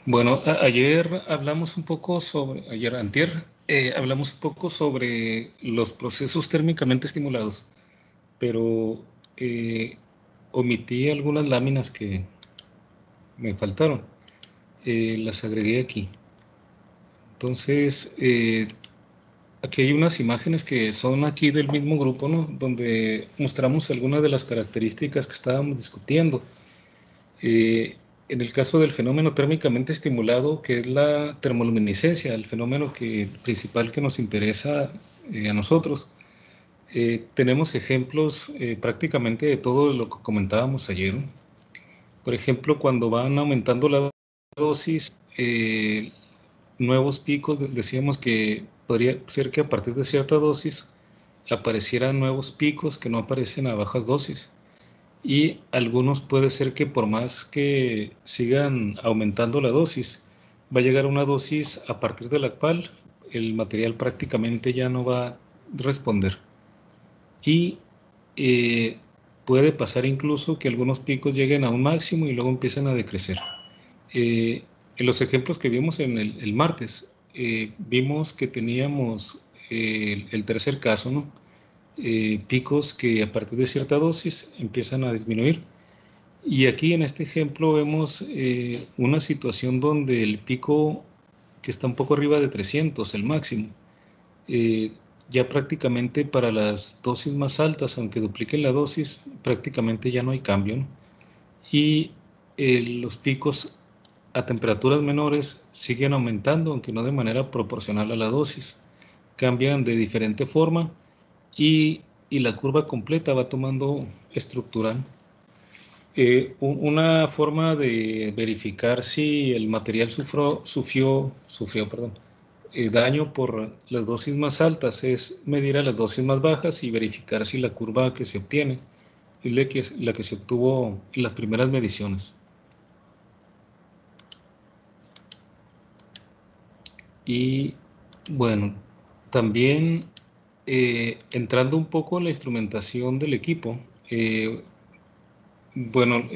Bueno, ayer hablamos un poco sobre, ayer, antier, hablamos un poco sobre los procesos térmicamente estimulados, pero eh, omití algunas láminas que me faltaron. Las agregué aquí. Entonces, aquí hay unas imágenes que son aquí del mismo grupo, ¿no? Donde mostramos algunas de las características que estábamos discutiendo. Eh, en el caso del fenómeno térmicamente estimulado, que es la termoluminiscencia, el fenómeno principal que nos interesa a nosotros, tenemos ejemplos prácticamente de todo lo que comentábamos ayer, ¿no? Por ejemplo, cuando van aumentando la dosis, nuevos picos, decíamos que podría ser que a partir de cierta dosis aparecieran nuevos picos que no aparecen a bajas dosis. Y algunos puede ser que por más que sigan aumentando la dosis, va a llegar a una dosis a partir de la cual el material prácticamente ya no va a responder. Y eh, puede pasar incluso que algunos picos lleguen a un máximo y luego empiezan a decrecer. Eh, en los ejemplos que vimos en el martes, vimos que teníamos el tercer caso, ¿no? Picos que a partir de cierta dosis empiezan a disminuir. Y aquí en este ejemplo vemos una situación donde el pico que está un poco arriba de 300, el máximo, eh, ya prácticamente para las dosis más altas, aunque dupliquen la dosis, prácticamente ya no hay cambio, ¿no? Y los picos a temperaturas menores siguen aumentando, aunque no de manera proporcional a la dosis. Cambian de diferente forma y la curva completa va tomando estructura. Una forma de verificar si el material sufrió, perdón, daño por las dosis más altas es medir a las dosis más bajas y verificar si la curva que se obtiene es la que se obtuvo en las primeras mediciones. Y bueno, también entrando un poco en la instrumentación del equipo, bueno,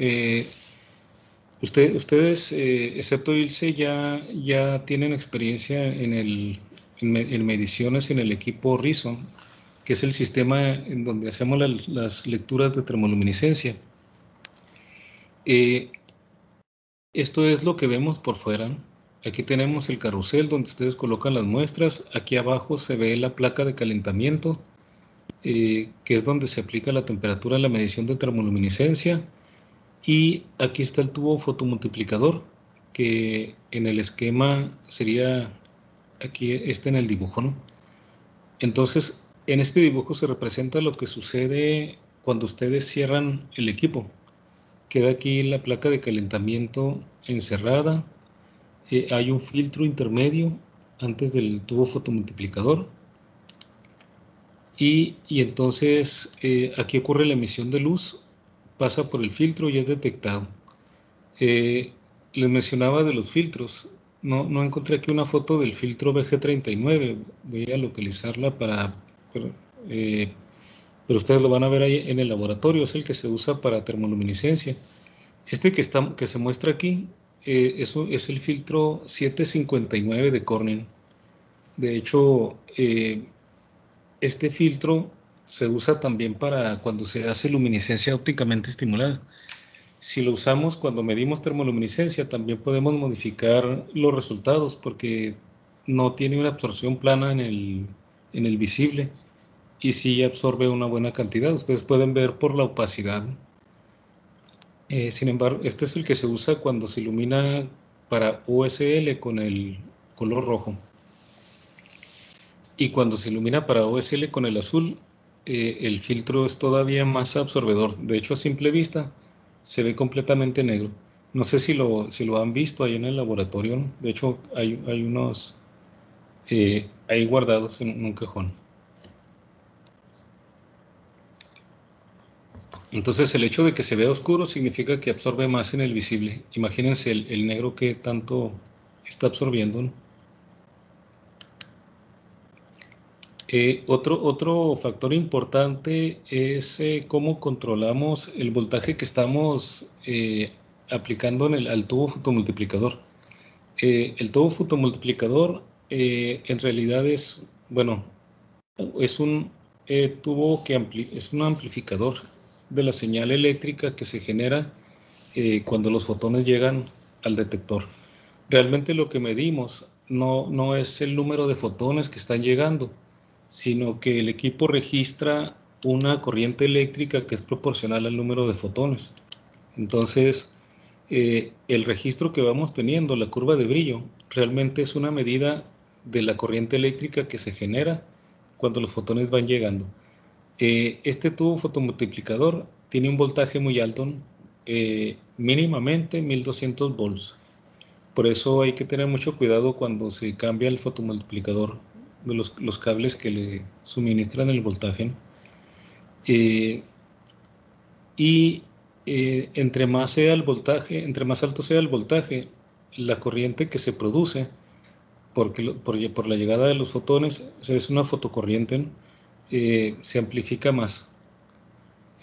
ustedes, excepto Ilse, ya tienen experiencia en mediciones en el equipo Rison, que es el sistema en donde hacemos las lecturas de termoluminiscencia. Eh, Esto es lo que vemos por fuera, ¿no? Aquí tenemos el carrusel donde ustedes colocan las muestras. Aquí abajo se ve la placa de calentamiento, que es donde se aplica la temperatura en la medición de termoluminiscencia. Y aquí está el tubo fotomultiplicador, que en el esquema sería aquí en el dibujo, ¿no? Entonces, en este dibujo se representa lo que sucede cuando ustedes cierran el equipo. Queda aquí la placa de calentamiento encerrada. Hay un filtro intermedio antes del tubo fotomultiplicador. Y entonces aquí ocurre la emisión de luz, pasa por el filtro y es detectado. Eh, Les mencionaba de los filtros. No encontré aquí una foto del filtro BG39. Voy a localizarla eh, pero ustedes lo van a ver ahí en el laboratorio. Es el que se usa para termoluminiscencia. Este que se muestra aquí, eso es el filtro 759 de Corning. De hecho, este filtro se usa también para cuando se hace luminiscencia ópticamente estimulada. Si lo usamos cuando medimos termoluminiscencia, también podemos modificar los resultados porque no tiene una absorción plana en el visible y sí absorbe una buena cantidad. Ustedes pueden ver por la opacidad. Sin embargo, este es el que se usa cuando se ilumina para OSL con el color rojo. Y cuando se ilumina para OSL con el azul, el filtro es todavía más absorbedor. De hecho, a simple vista se ve completamente negro. No sé si lo han visto ahí en el laboratorio, ¿no? De hecho, hay unos ahí guardados en un cajón. Entonces, el hecho de que se vea oscuro significa que absorbe más en el visible. Imagínense el negro que tanto está absorbiendo, ¿no? Otro factor importante es cómo controlamos el voltaje que estamos aplicando al tubo fotomultiplicador. El tubo fotomultiplicador en realidad es, bueno, es un tubo que es un amplificador de la señal eléctrica que se genera cuando los fotones llegan al detector. Realmente lo que medimos no es el número de fotones que están llegando, sino que el equipo registra una corriente eléctrica que es proporcional al número de fotones. Entonces, el registro que vamos teniendo, la curva de brillo, realmente es una medida de la corriente eléctrica que se genera cuando los fotones van llegando. Este tubo fotomultiplicador tiene un voltaje muy alto, mínimamente 1200 volts. Por eso hay que tener mucho cuidado cuando se cambia el fotomultiplicador de los cables que le suministran el voltaje. Eh, y entre más sea el voltaje, entre más alto sea el voltaje, la corriente que se produce por la llegada de los fotones, o sea, es una fotocorriente, se amplifica más.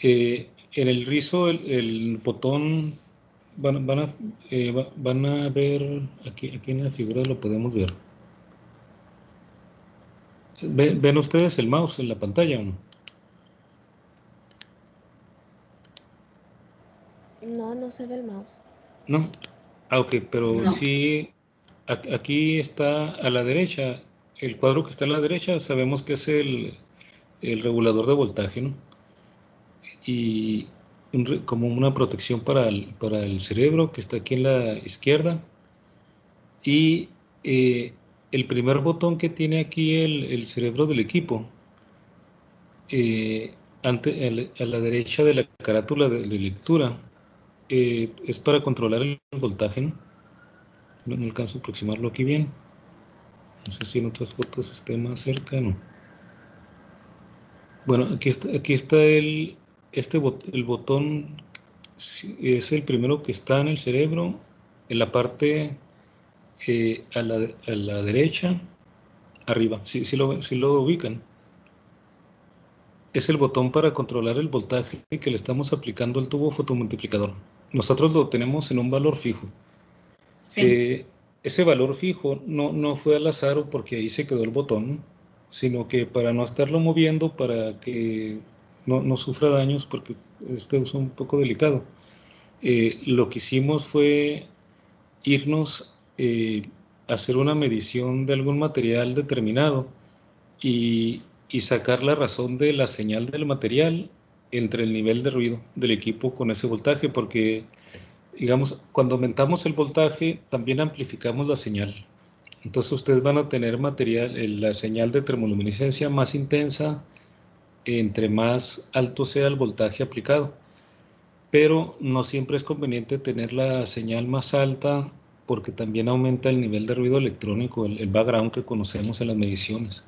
En el rizo, el botón, van a ver, aquí en la figura lo podemos ver. ¿Ven ustedes el mouse en la pantalla o no? No, no se ve el mouse. No. Ah, ok, pero No. sí, aquí está a la derecha, el cuadro que está a la derecha, sabemos que es el regulador de voltaje, ¿no? Y como una protección para el cerebro que está aquí en la izquierda. Y el primer botón que tiene aquí el cerebro del equipo, eh, a la derecha de la carátula de lectura, es para controlar el voltaje, ¿no? No alcanzo a aproximarlo aquí bien. No sé si en otras fotos esté más cerca, ¿no? Bueno, aquí está el botón, es el primero que está en el cerebro, en la parte a la derecha, arriba, sí lo ubican. Es el botón para controlar el voltaje que le estamos aplicando al tubo fotomultiplicador. Nosotros lo tenemos en un valor fijo. Sí. Ese valor fijo no fue al azar o porque ahí se quedó el botón, sino que para no estarlo moviendo, para que no sufra daños, porque este es un poco delicado, lo que hicimos fue irnos a hacer una medición de algún material determinado y sacar la razón de la señal del material entre el nivel de ruido del equipo con ese voltaje, porque digamos, cuando aumentamos el voltaje, también amplificamos la señal. Entonces ustedes van a tener material, la señal de termoluminiscencia más intensa entre más alto sea el voltaje aplicado. Pero no siempre es conveniente tener la señal más alta porque también aumenta el nivel de ruido electrónico, el background que conocemos en las mediciones.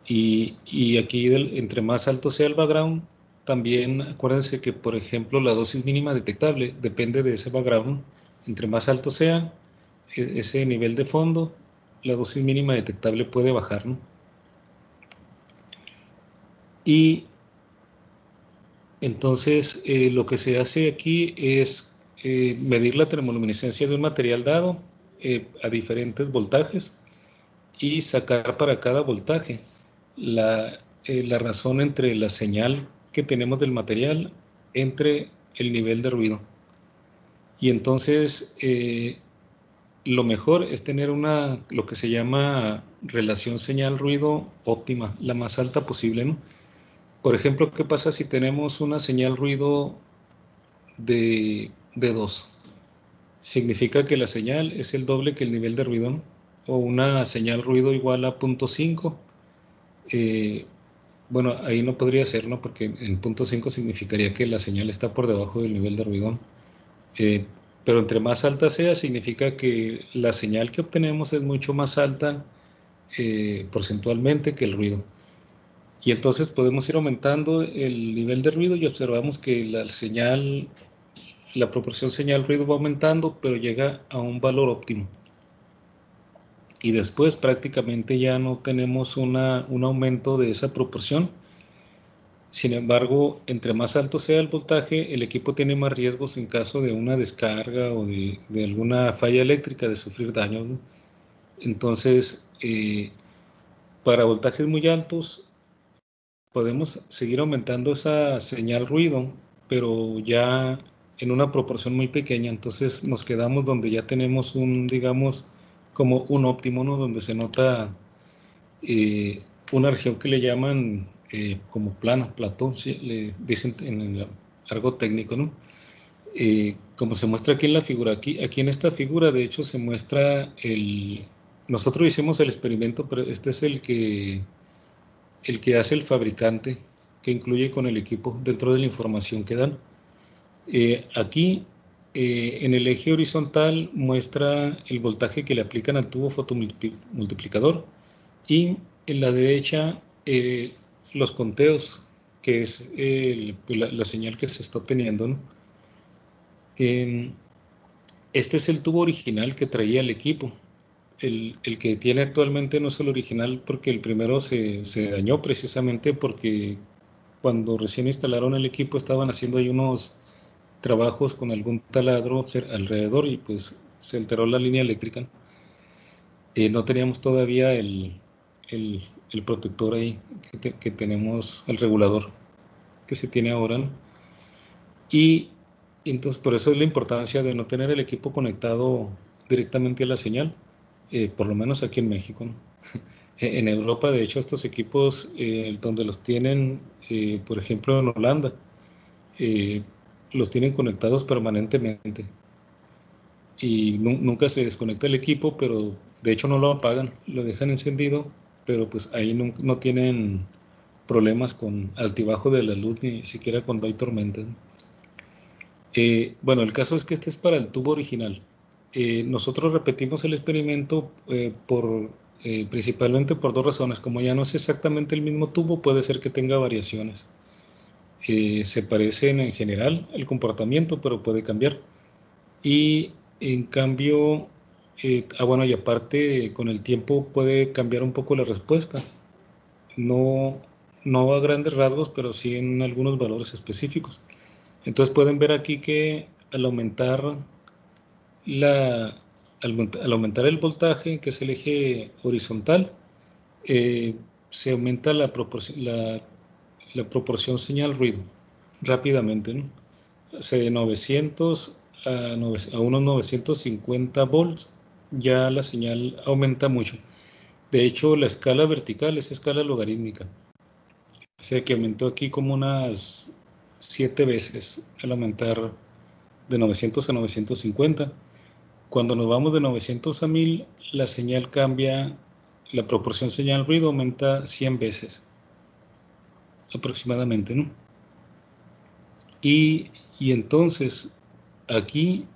Y aquí, entre más alto sea el background, también acuérdense que, por ejemplo, la dosis mínima detectable depende de ese background. Entre más alto sea ese nivel de fondo, la dosis mínima detectable puede bajar, ¿no? Y entonces lo que se hace aquí es medir la termoluminiscencia de un material dado a diferentes voltajes y sacar para cada voltaje la razón entre la señal que tenemos del material entre el nivel de ruido. Y entonces lo mejor es tener lo que se llama relación señal-ruido óptima, la más alta posible, ¿no? Por ejemplo, ¿qué pasa si tenemos una señal ruido de 2? Significa que la señal es el doble que el nivel de ruido, ¿no? O una señal ruido igual a 0.5. Bueno, ahí no podría ser, ¿no? Porque en 0.5 significaría que la señal está por debajo del nivel de ruido. Pero entre más alta sea, significa que la señal que obtenemos es mucho más alta porcentualmente que el ruido. Y entonces podemos ir aumentando el nivel de ruido y observamos que la proporción señal-ruido va aumentando, pero llega a un valor óptimo. Y después prácticamente ya no tenemos un aumento de esa proporción Sin embargo, entre más alto sea el voltaje, el equipo tiene más riesgos en caso de una descarga o de alguna falla eléctrica, de sufrir daños, ¿no? Entonces, para voltajes muy altos, podemos seguir aumentando esa señal ruido, pero ya en una proporción muy pequeña. Entonces nos quedamos donde ya tenemos un, digamos, como un óptimo, ¿no? Donde se nota una región que le llaman como plano, plató, ¿sí? Le dicen en el argot técnico, ¿no? Como se muestra aquí en la figura, aquí en esta figura, de hecho, se muestra nosotros hicimos el experimento, pero este es el que hace el fabricante, que incluye con el equipo dentro de la información que dan. Aquí, en el eje horizontal, muestra el voltaje que le aplican al tubo fotomultiplicador, y en la derecha, los conteos, que es la señal que se está obteniendo, ¿no? Este es el tubo original que traía el equipo. El que tiene actualmente no es el original, porque el primero se dañó precisamente porque cuando recién instalaron el equipo estaban haciendo ahí unos trabajos con algún taladro alrededor y pues se alteró la línea eléctrica. No teníamos todavía el protector ahí que tenemos, el regulador que se tiene ahora, ¿no? Y entonces por eso es la importancia de no tener el equipo conectado directamente a la señal, por lo menos aquí en México, ¿no? En Europa, de hecho, estos equipos donde los tienen, por ejemplo, en Holanda, eh, los tienen conectados permanentemente y nunca se desconecta el equipo, pero de hecho no lo apagan, lo dejan encendido, pero pues ahí no tienen problemas con altibajo de la luz, ni siquiera cuando hay tormentas. Bueno, el caso es que este es para el tubo original. Nosotros repetimos el experimento principalmente por dos razones. Como ya no es exactamente el mismo tubo, puede ser que tenga variaciones. Se parecen en general el comportamiento, pero puede cambiar. Y en cambio, bueno, y aparte con el tiempo puede cambiar un poco la respuesta. No, no a grandes rasgos, pero sí en algunos valores específicos. Entonces pueden ver aquí que la, al aumentar el voltaje, que es el eje horizontal, eh, se aumenta la proporción señal-ruido rápidamente, ¿no? De 900 a unos 950 volts, ya la señal aumenta mucho. De hecho, la escala vertical es escala logarítmica. O sea que aumentó aquí como unas 7 veces al aumentar de 900 a 950. Cuando nos vamos de 900 a 1000, la señal cambia, la proporción señal-ruido aumenta 100 veces aproximadamente, ¿no? Y entonces aquí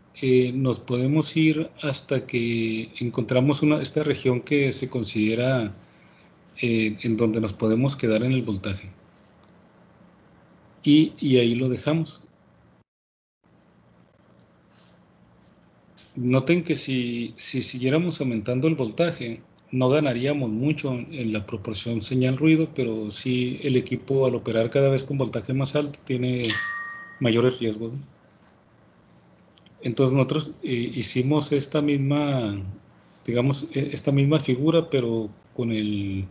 nos podemos ir hasta que encontramos esta región que se considera en donde nos podemos quedar en el voltaje. Y ahí lo dejamos. Noten que si siguiéramos aumentando el voltaje, no ganaríamos mucho en la proporción señal-ruido, pero sí el equipo al operar cada vez con voltaje más alto tiene mayores riesgos, ¿no? Entonces nosotros hicimos digamos, esta misma figura, pero eh,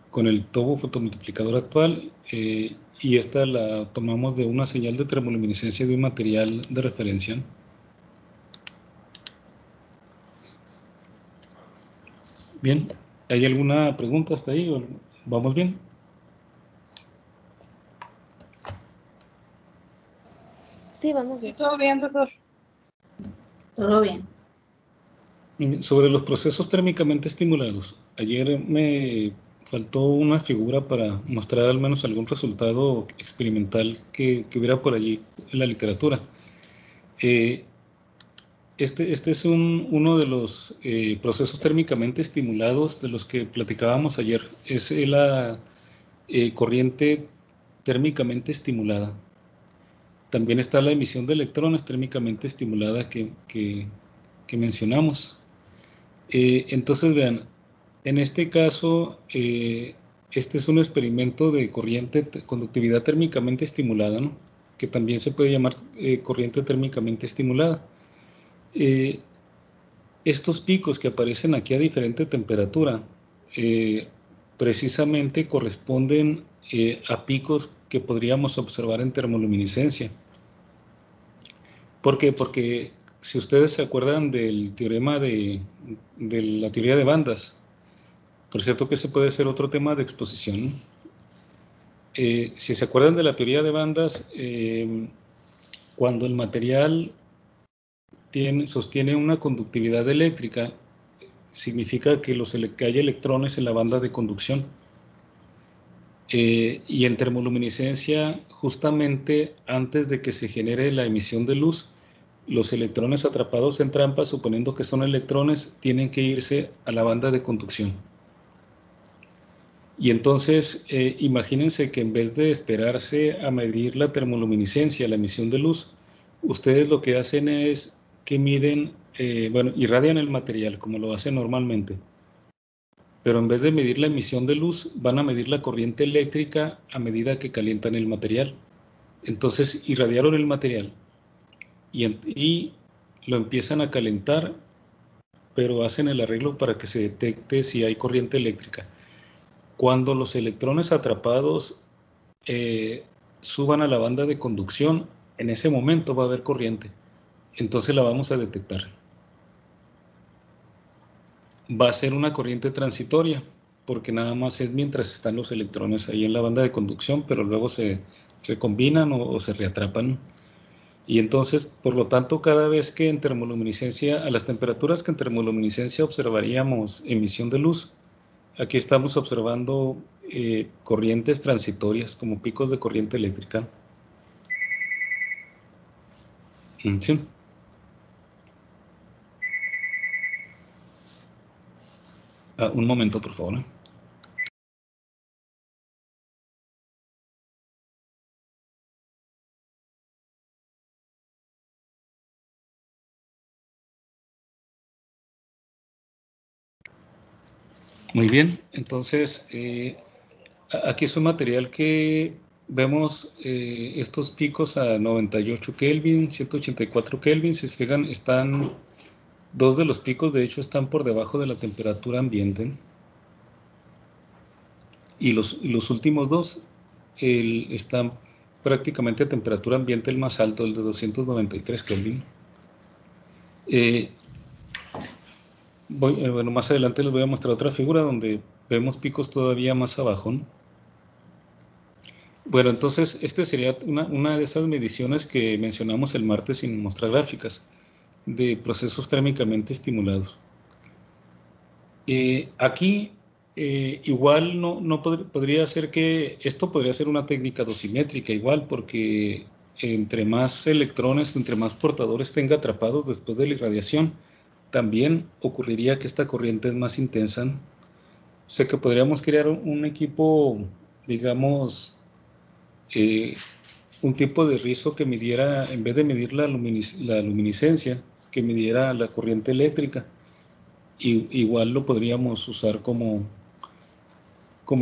con el tubo fotomultiplicador actual, y esta la tomamos de una señal de termoluminiscencia de un material de referencia, ¿no? Bien, ¿hay alguna pregunta hasta ahí? ¿Vamos bien? Sí, vamos Sí, bien. todo bien, doctor. Todo bien. Sobre los procesos térmicamente estimulados, ayer me faltó una figura para mostrar al menos algún resultado experimental que hubiera por allí en la literatura. Este es uno de los procesos térmicamente estimulados de los que platicábamos ayer. Es la corriente térmicamente estimulada. También está la emisión de electrones térmicamente estimulada que mencionamos. Entonces, vean, en este caso, este es un experimento de conductividad térmicamente estimulada, ¿no? Que también se puede llamar corriente térmicamente estimulada. Estos picos que aparecen aquí a diferente temperatura precisamente corresponden a picos que podríamos observar en termoluminiscencia. ¿Por qué? Porque si ustedes se acuerdan del teorema de la teoría de bandas, por cierto que ese puede ser otro tema de exposición. Si se acuerdan de la teoría de bandas, cuando el material sostiene una conductividad eléctrica, significa que hay electrones en la banda de conducción. Y en termoluminiscencia, justamente antes de que se genere la emisión de luz, los electrones atrapados en trampas, suponiendo que son electrones, tienen que irse a la banda de conducción. Y entonces, imagínense que en vez de esperarse a medir la termoluminiscencia, la emisión de luz, ustedes lo que hacen es que miden, irradian el material como lo hacen normalmente. Pero en vez de medir la emisión de luz, van a medir la corriente eléctrica a medida que calientan el material. Entonces irradiaron el material y lo empiezan a calentar, pero hacen el arreglo para que se detecte si hay corriente eléctrica. Cuando los electrones atrapados suban a la banda de conducción, en ese momento va a haber corriente. Entonces la vamos a detectar. Va a ser una corriente transitoria, porque nada más es mientras están los electrones ahí en la banda de conducción, pero luego se recombinan o se reatrapan. Y entonces, por lo tanto, cada vez que en termoluminiscencia, a las temperaturas que en termoluminiscencia observaríamos emisión de luz, aquí estamos observando corrientes transitorias, como picos de corriente eléctrica. Sí. Un momento, por favor. Muy bien, entonces aquí es un material que vemos estos picos a 98 Kelvin, 184 Kelvin, si se fijan, dos de los picos de hecho están por debajo de la temperatura ambiente. Y los últimos dos están prácticamente a temperatura ambiente, el más alto, el de 293 Kelvin. Bueno, más adelante les voy a mostrar otra figura donde vemos picos todavía más abajo, ¿no? Bueno, entonces, esta sería una de esas mediciones que mencionamos el martes sin mostrar gráficas, de procesos térmicamente estimulados. Aquí, igual podría ser que esto podría ser una técnica dosimétrica, igual, porque entre más electrones, entre más portadores tenga atrapados después de la irradiación, también ocurriría que esta corriente es más intensa. O sea que podríamos crear un equipo, digamos, un tipo de rizo que midiera, en vez de medir la luminiscencia, que midiera la corriente eléctrica. Y igual lo podríamos usar como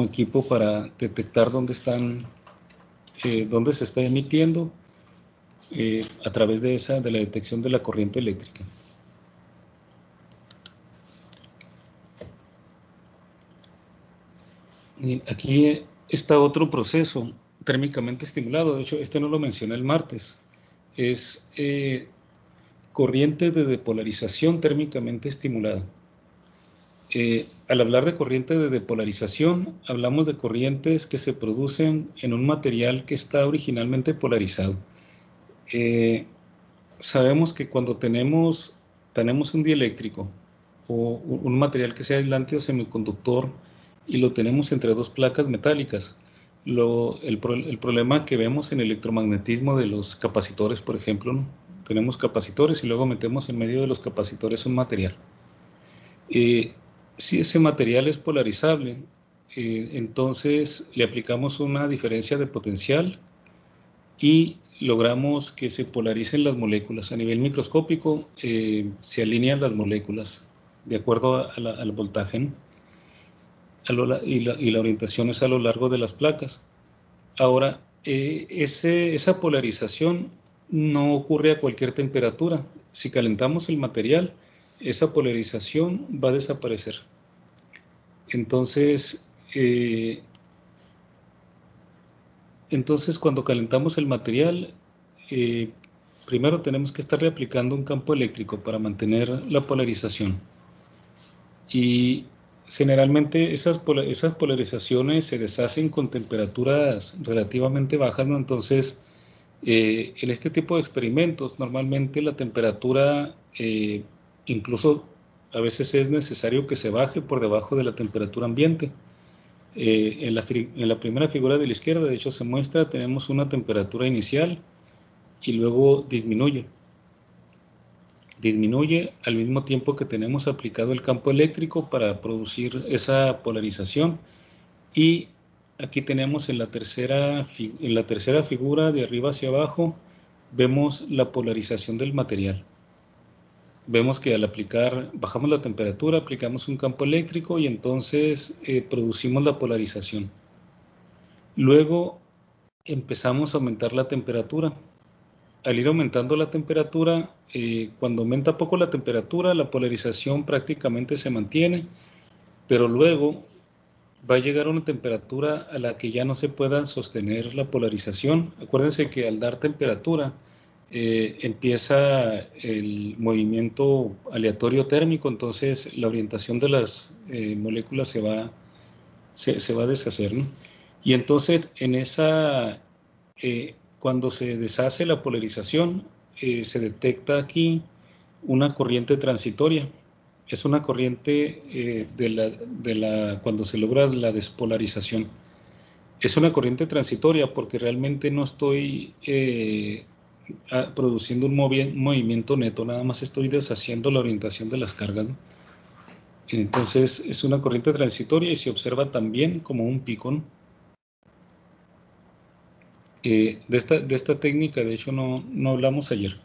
equipo para detectar dónde se está emitiendo a través de la detección de la corriente eléctrica. Y aquí está otro proceso térmicamente estimulado. De hecho, este no lo mencioné el martes. Es corriente de depolarización térmicamente estimulada. Al hablar de corriente de depolarización, hablamos de corrientes que se producen en un material que está originalmente polarizado. Sabemos que cuando tenemos un dieléctrico o un material que sea aislante o semiconductor y lo tenemos entre dos placas metálicas, el problema que vemos en el electromagnetismo de los capacitores, por ejemplo, ¿no? Tenemos capacitores y luego metemos en medio de los capacitores un material. Si ese material es polarizable, entonces le aplicamos una diferencia de potencial y logramos que se polaricen las moléculas. A nivel microscópico se alinean las moléculas de acuerdo al voltaje, ¿no? y la orientación es a lo largo de las placas. Ahora, esa polarización no ocurre a cualquier temperatura. Si calentamos el material, esa polarización va a desaparecer. Entonces, cuando calentamos el material, primero tenemos que estarle aplicando un campo eléctrico para mantener la polarización. Y generalmente esas polarizaciones se deshacen con temperaturas relativamente bajas, ¿no? Entonces, en este tipo de experimentos, normalmente la temperatura, incluso a veces es necesario que se baje por debajo de la temperatura ambiente. En la primera figura de la izquierda, de hecho, se muestra, tenemos una temperatura inicial y luego disminuye. Disminuye al mismo tiempo que tenemos aplicado el campo eléctrico para producir esa polarización. Y aquí tenemos en la tercera figura, de arriba hacia abajo, vemos la polarización del material. Vemos que al bajamos la temperatura, aplicamos un campo eléctrico y entonces producimos la polarización. Luego empezamos a aumentar la temperatura. Al ir aumentando la temperatura, cuando aumenta poco la temperatura, la polarización prácticamente se mantiene, pero luego va a llegar a una temperatura a la que ya no se pueda sostener la polarización. Acuérdense que al dar temperatura empieza el movimiento aleatorio térmico, entonces la orientación de las moléculas se va a deshacer, ¿no? Y entonces cuando se deshace la polarización, se detecta aquí una corriente transitoria. Es una corriente cuando se logra la despolarización. Es una corriente transitoria porque realmente no estoy produciendo un movimiento neto, nada más estoy deshaciendo la orientación de las cargas, ¿no? Entonces es una corriente transitoria y se observa también como un pico, ¿no? De esta técnica, de hecho, no hablamos ayer.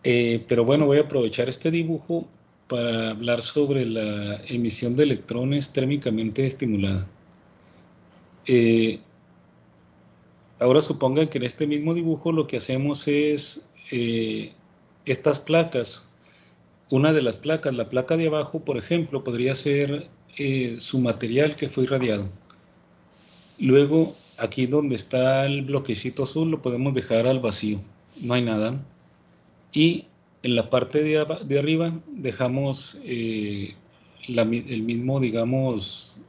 Pero bueno, voy a aprovechar este dibujo para hablar sobre la emisión de electrones térmicamente estimulada. Ahora supongan que en este mismo dibujo lo que hacemos es estas placas. Una de las placas, la placa de abajo, por ejemplo, podría ser su material que fue irradiado. Luego, aquí donde está el bloquecito azul, lo podemos dejar al vacío, no hay nada. Y en la parte de arriba dejamos el mismo, digamos,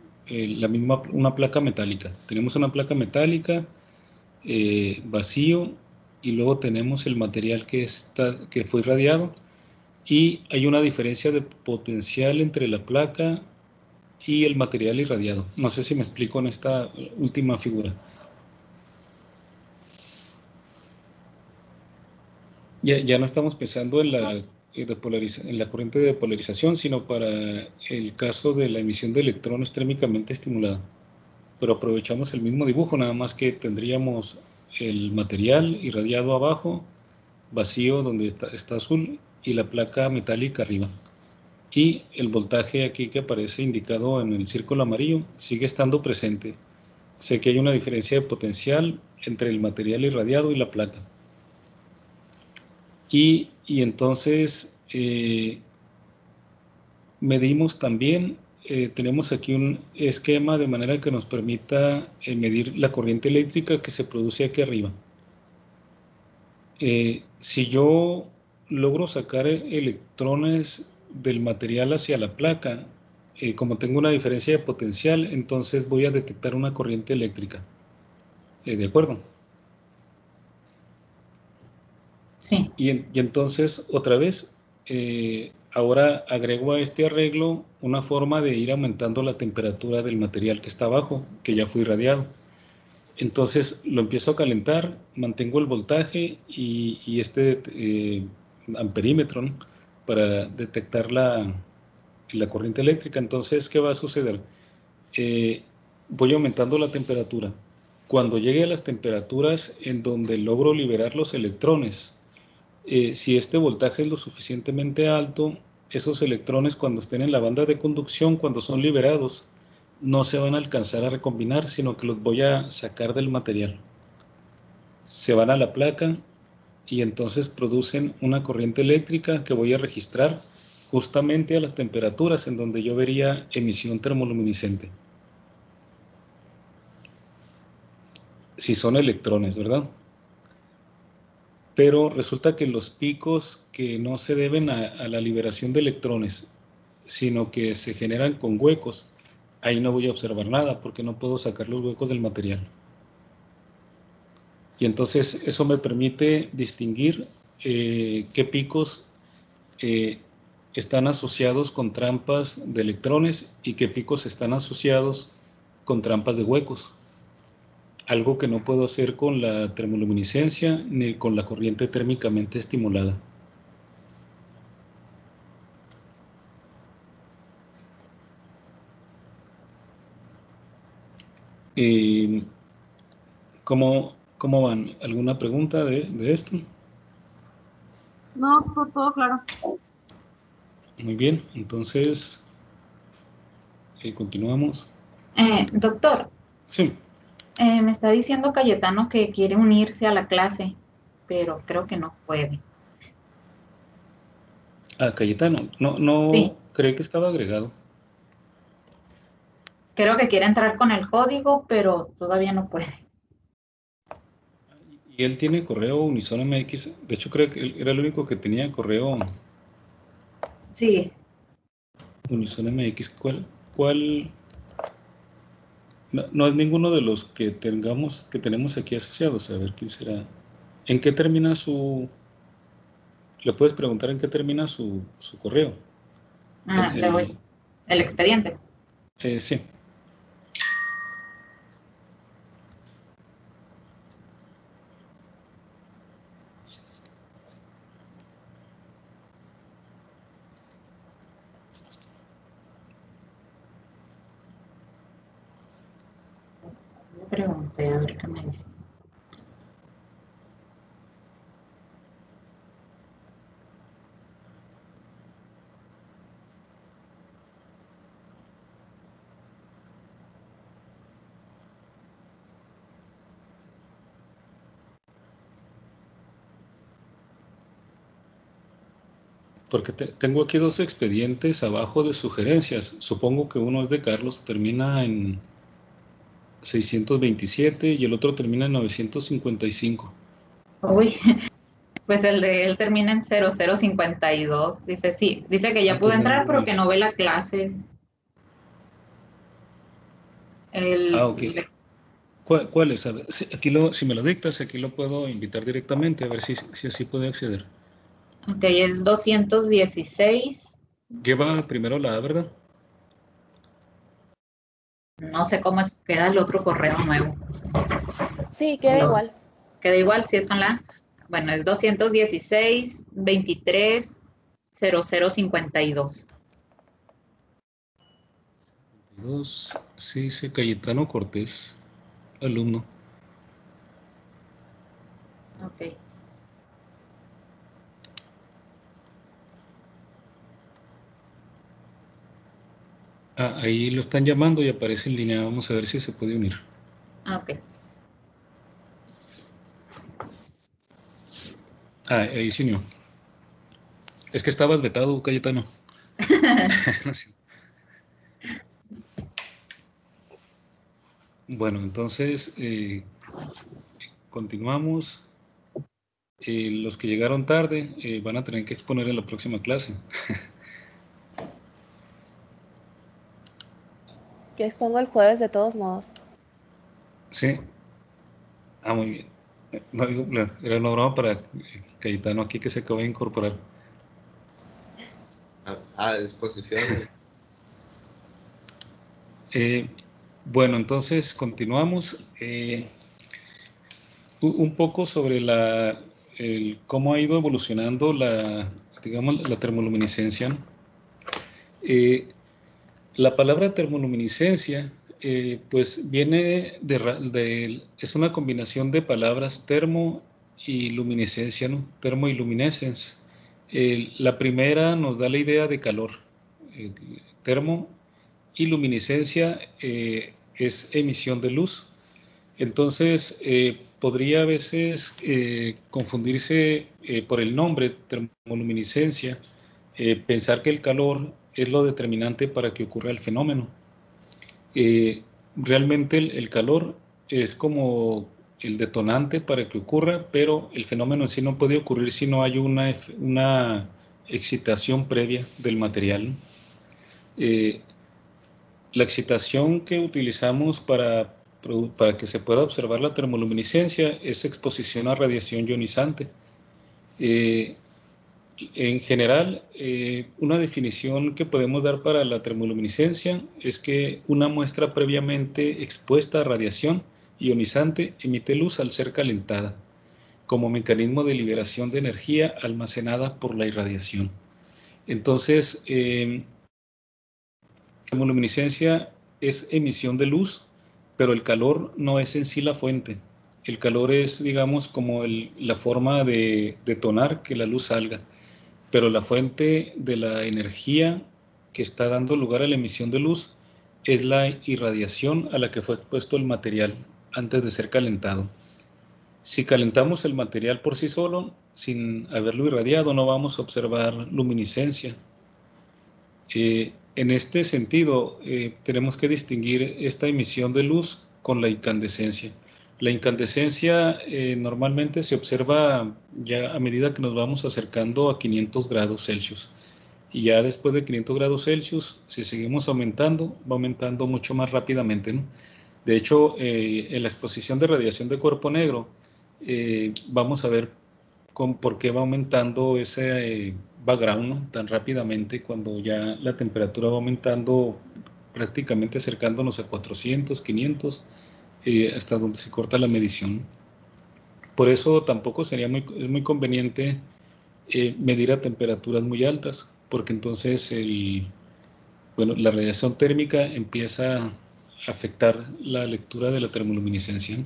una placa metálica. Tenemos una placa metálica, vacío, y luego tenemos el material que fue irradiado. Y hay una diferencia de potencial entre la placa y el material irradiado. No sé si me explico en esta última figura. Ya no estamos pensando en la corriente de polarización, sino para el caso de la emisión de electrones térmicamente estimulada. Pero aprovechamos el mismo dibujo, nada más que tendríamos el material irradiado abajo, vacío donde está azul, y la placa metálica arriba. Y el voltaje aquí que aparece indicado en el círculo amarillo sigue estando presente. Sé que hay una diferencia de potencial entre el material irradiado y la placa. Y entonces medimos también, tenemos aquí un esquema de manera que nos permita medir la corriente eléctrica que se produce aquí arriba. Si yo logro sacar electrones del material hacia la placa, como tengo una diferencia de potencial, entonces voy a detectar una corriente eléctrica. ¿De acuerdo? Sí. Y entonces, otra vez, ahora agrego a este arreglo una forma de ir aumentando la temperatura del material que está abajo, que ya fue irradiado. Entonces lo empiezo a calentar, mantengo el voltaje y este amperímetro, ¿no?, para detectar la corriente eléctrica. Entonces, ¿qué va a suceder? Voy aumentando la temperatura. Cuando llegue a las temperaturas en donde logro liberar los electrones, si este voltaje es lo suficientemente alto, esos electrones, cuando estén en la banda de conducción, cuando son liberados, no se van a alcanzar a recombinar, sino que los voy a sacar del material. Se van a la placa y entonces producen una corriente eléctrica que voy a registrar justamente a las temperaturas en donde yo vería emisión termoluminiscente. Si son electrones, ¿verdad? Pero resulta que los picos que no se deben a la liberación de electrones, sino que se generan con huecos, ahí no voy a observar nada porque no puedo sacar los huecos del material. Y entonces eso me permite distinguir qué picos están asociados con trampas de electrones y qué picos están asociados con trampas de huecos. Algo que no puedo hacer con la termoluminiscencia ni con la corriente térmicamente estimulada. ¿Cómo van? ¿Alguna pregunta de esto? No, por todo claro. Muy bien, entonces continuamos. Doctor, Sí. me está diciendo Cayetano que quiere unirse a la clase, pero creo que no puede. Ah, Cayetano, no Sí. creí que estaba agregado. Creo que quiere entrar con el código, pero todavía no puede. Y él tiene correo Unison MX. De hecho, creo que él era el único que tenía correo Sí. Unison MX. ¿Cuál? No es ninguno de los que tenemos aquí asociados. A ver, ¿quién será? ¿En qué termina su...? Le puedes preguntar en qué termina su correo. Le voy. El expediente. Sí. Le pregunté a ver qué me dice. Porque tengo aquí dos expedientes abajo de sugerencias. Supongo que uno es de Carlos, termina en 627 y el otro termina en 955. Uy, pues el de él termina en 0052. Dice, sí, dice que ya pudo entrar, pero que no ve la clase. Ok. ¿Cuál es? A ver, si me lo dictas, aquí lo puedo invitar directamente, a ver si así puede acceder. Ok, es 216. Lleva primero la A, ¿verdad? No sé cómo queda el otro correo nuevo. Sí, queda igual. Queda igual, si es con la... Bueno, es 216 23 0052. Sí, dice Cayetano Cortés, alumno. Ok. Ahí lo están llamando y aparece en línea. Vamos a ver si se puede unir. Ok. Ahí se unió. Es que estabas vetado, Cayetano. No sé. Bueno, entonces continuamos. Los que llegaron tarde van a tener que exponer en la próxima clase. Yo expongo el jueves de todos modos. Sí. Muy bien. No, era una broma para Cayetano aquí que se acaba de incorporar. A disposición. Bueno, entonces continuamos. Un poco sobre cómo ha ido evolucionando digamos, la termoluminiscencia. La palabra termoluminiscencia, pues viene es una combinación de palabras termo y luminiscencia, ¿no? Termo y luminescence. La primera nos da la idea de calor, termo, y luminiscencia es emisión de luz. Entonces, podría a veces confundirse por el nombre, termoluminiscencia, pensar que el calor es lo determinante para que ocurra el fenómeno. Realmente el calor es como el detonante para que ocurra, pero el fenómeno en sí no puede ocurrir si no hay una excitación previa del material. La excitación que utilizamos para que se pueda observar la termoluminiscencia es exposición a radiación ionizante. En general, una definición que podemos dar para la termoluminiscencia es que una muestra previamente expuesta a radiación ionizante emite luz al ser calentada, como mecanismo de liberación de energía almacenada por la irradiación. Entonces, la termoluminiscencia es emisión de luz, pero el calor no es en sí la fuente. El calor es, digamos, como la forma de detonar que la luz salga. Pero la fuente de la energía que está dando lugar a la emisión de luz es la irradiación a la que fue expuesto el material antes de ser calentado. Si calentamos el material por sí solo, sin haberlo irradiado, no vamos a observar luminiscencia. En este sentido, tenemos que distinguir esta emisión de luz con la incandescencia. La incandescencia normalmente se observa ya a medida que nos vamos acercando a 500 grados Celsius. Y ya después de 500 grados Celsius, si seguimos aumentando, va aumentando mucho más rápidamente, ¿no? De hecho, en la exposición de radiación de cuerpo negro, vamos a ver por qué va aumentando ese background, ¿no?, tan rápidamente cuando ya la temperatura va aumentando, prácticamente acercándonos a 400, 500, hasta donde se corta la medición. Por eso tampoco es muy conveniente medir a temperaturas muy altas, porque entonces la radiación térmica empieza a afectar la lectura de la termoluminiscencia.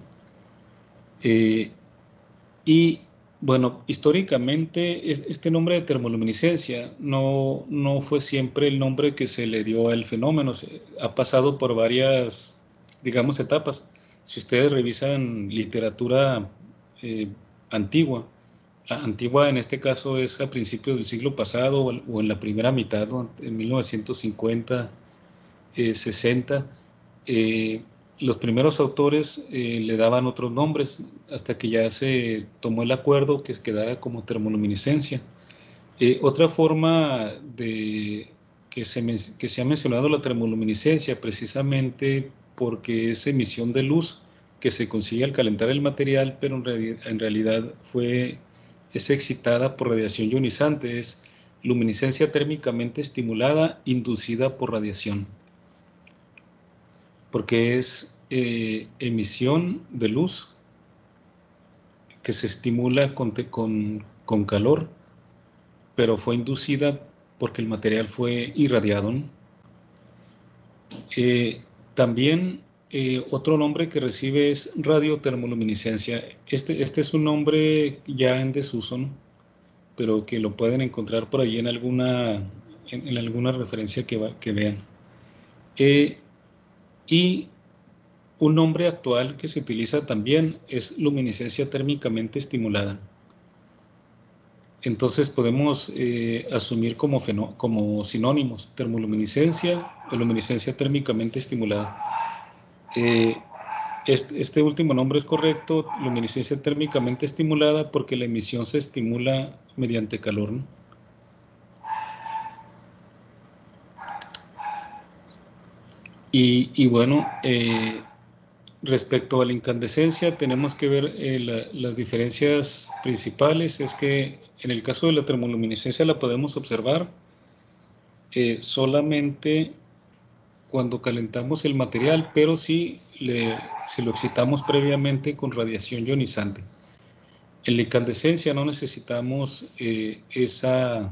Y bueno, históricamente este nombre de termoluminiscencia no fue siempre el nombre que se le dio al fenómeno. Ha pasado por varias, digamos, etapas. Si ustedes revisan literatura antigua en este caso es a principios del siglo pasado o en la primera mitad, ¿no?, en 1950, 60, los primeros autores le daban otros nombres hasta que ya se tomó el acuerdo que quedara como termoluminiscencia. Otra forma que se ha mencionado la termoluminiscencia precisamente porque es emisión de luz que se consigue al calentar el material, pero en realidad es excitada por radiación ionizante, es luminiscencia térmicamente estimulada inducida por radiación, porque es emisión de luz que se estimula con calor, pero fue inducida porque el material fue irradiado, ¿no? También otro nombre que recibe es radiotermoluminiscencia. Este es un nombre ya en desuso, ¿no?, pero que lo pueden encontrar por ahí en alguna referencia que vean. Y un nombre actual que se utiliza también es luminiscencia térmicamente estimulada. Entonces podemos asumir como sinónimos termoluminiscencia o luminiscencia térmicamente estimulada. Este último nombre es correcto, luminiscencia térmicamente estimulada, porque la emisión se estimula mediante calor, ¿no? Y bueno, respecto a la incandescencia, tenemos que ver las diferencias principales. Es que en el caso de la termoluminiscencia la podemos observar solamente cuando calentamos el material, pero si lo excitamos previamente con radiación ionizante. En la incandescencia no necesitamos esa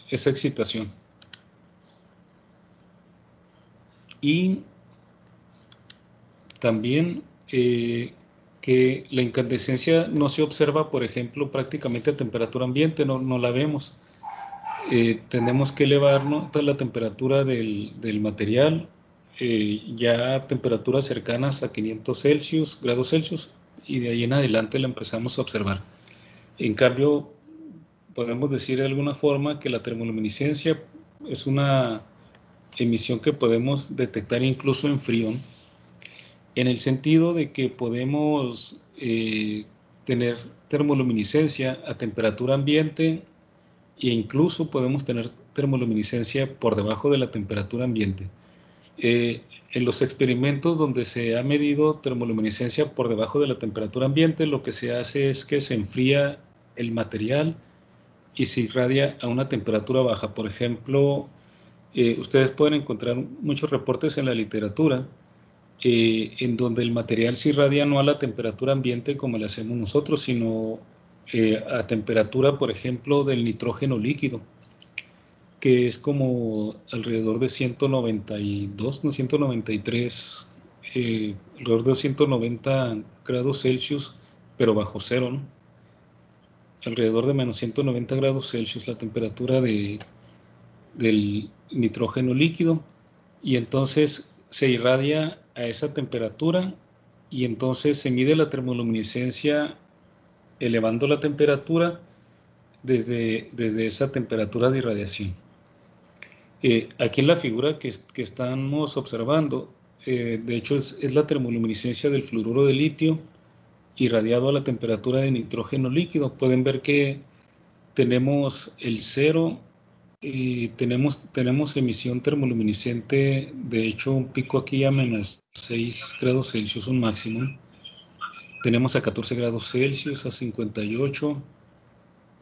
excitación. Y también que la incandescencia no se observa, por ejemplo, prácticamente a temperatura ambiente, no la vemos. tenemos que elevar, ¿no?, la temperatura del material ya a temperaturas cercanas a 500 grados Celsius, y de ahí en adelante la empezamos a observar. En cambio, podemos decir de alguna forma que la termoluminiscencia es una emisión que podemos detectar incluso en frío, ¿no?, en el sentido de que podemos tener termoluminiscencia a temperatura ambiente, e incluso podemos tener termoluminiscencia por debajo de la temperatura ambiente. En los experimentos donde se ha medido termoluminiscencia por debajo de la temperatura ambiente, lo que se hace es que se enfría el material y se irradia a una temperatura baja. Por ejemplo, ustedes pueden encontrar muchos reportes en la literatura en donde el material se irradia no a la temperatura ambiente como le hacemos nosotros, sino a temperatura, por ejemplo, del nitrógeno líquido, que es como alrededor de 192, no, 193, alrededor de 190 grados Celsius, pero bajo cero, ¿no? Alrededor de menos 190 grados Celsius la temperatura del nitrógeno líquido, y entonces se irradia a esa temperatura, y entonces se mide la termoluminiscencia elevando la temperatura desde esa temperatura de irradiación. Aquí en la figura que estamos observando, de hecho es la termoluminiscencia del fluoruro de litio irradiado a la temperatura de nitrógeno líquido. Pueden ver que tenemos el cero, tenemos emisión termoluminiscente, de hecho un pico aquí a menos 6 grados Celsius, un máximo. Tenemos a 14 grados Celsius, a 58,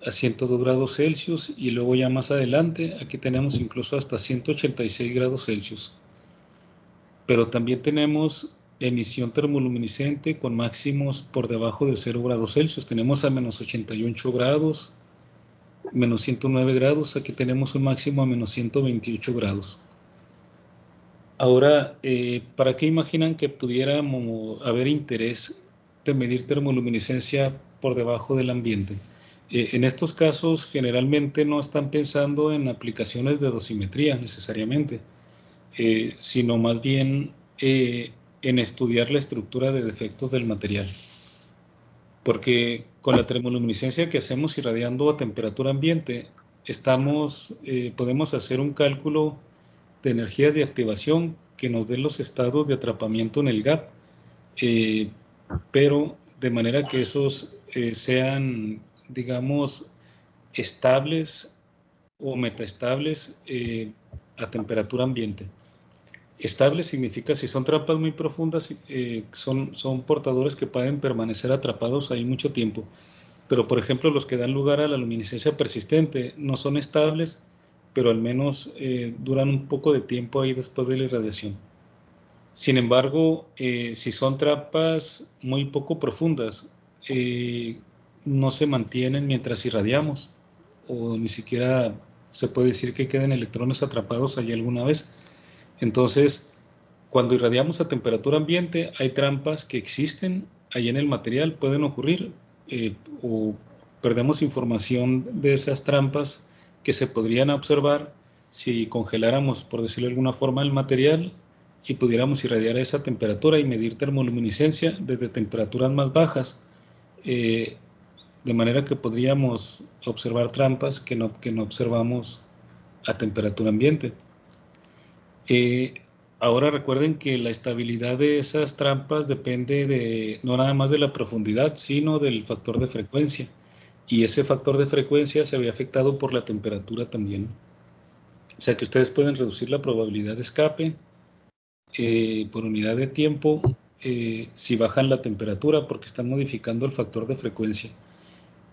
a 102 grados Celsius, y luego ya más adelante aquí tenemos incluso hasta 186 grados Celsius. Pero también tenemos emisión termoluminiscente con máximos por debajo de 0 grados Celsius. Tenemos a menos 88 grados, menos 109 grados, aquí tenemos un máximo a menos 128 grados. Ahora, ¿para qué imaginan que pudiéramos haber interés de medir termoluminiscencia por debajo del ambiente? En estos casos, generalmente no están pensando en aplicaciones de dosimetría necesariamente, sino más bien en estudiar la estructura de defectos del material. Porque con la termoluminiscencia que hacemos irradiando a temperatura ambiente, podemos hacer un cálculo de energías de activación que nos den los estados de atrapamiento en el gap, pero de manera que esos sean, digamos, estables o metaestables a temperatura ambiente. Estable significa si son trampas muy profundas, son portadores que pueden permanecer atrapados ahí mucho tiempo. Pero, por ejemplo, los que dan lugar a la luminiscencia persistente no son estables, pero al menos duran un poco de tiempo ahí después de la irradiación. Sin embargo, si son trampas muy poco profundas, no se mantienen mientras irradiamos, o ni siquiera se puede decir que queden electrones atrapados allí alguna vez. Entonces, cuando irradiamos a temperatura ambiente, hay trampas que existen ahí en el material, pueden ocurrir, o perdemos información de esas trampas que se podrían observar si congeláramos, por decirlo de alguna forma, el material y pudiéramos irradiar a esa temperatura y medir termoluminiscencia desde temperaturas más bajas, de manera que podríamos observar trampas que no observamos a temperatura ambiente. Ahora recuerden que la estabilidad de esas trampas depende no nada más de la profundidad, sino del factor de frecuencia. Y ese factor de frecuencia se ve afectado por la temperatura también. O sea que ustedes pueden reducir la probabilidad de escape por unidad de tiempo si bajan la temperatura, porque están modificando el factor de frecuencia.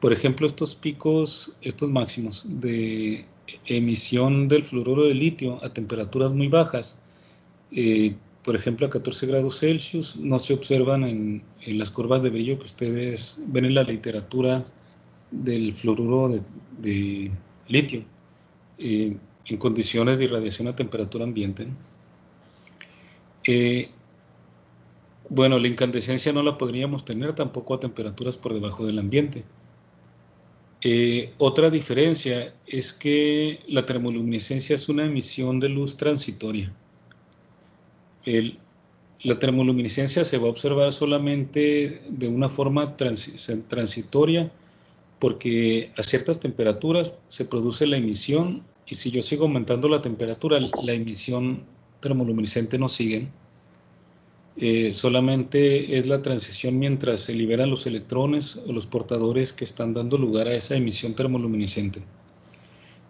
Por ejemplo, estos picos, estos máximos de emisión del fluoruro de litio a temperaturas muy bajas, por ejemplo a 14 grados Celsius, no se observan en las curvas de brillo que ustedes ven en la literatura del fluoruro de litio en condiciones de irradiación a temperatura ambiente. Bueno, la incandescencia no la podríamos tener tampoco a temperaturas por debajo del ambiente. Otra diferencia es que la termoluminiscencia es una emisión de luz transitoria. La termoluminiscencia se va a observar solamente de una forma transitoria porque a ciertas temperaturas se produce la emisión y si yo sigo aumentando la temperatura, la emisión termoluminiscente no sigue. Solamente es la transición mientras se liberan los electrones o los portadores que están dando lugar a esa emisión termoluminiscente.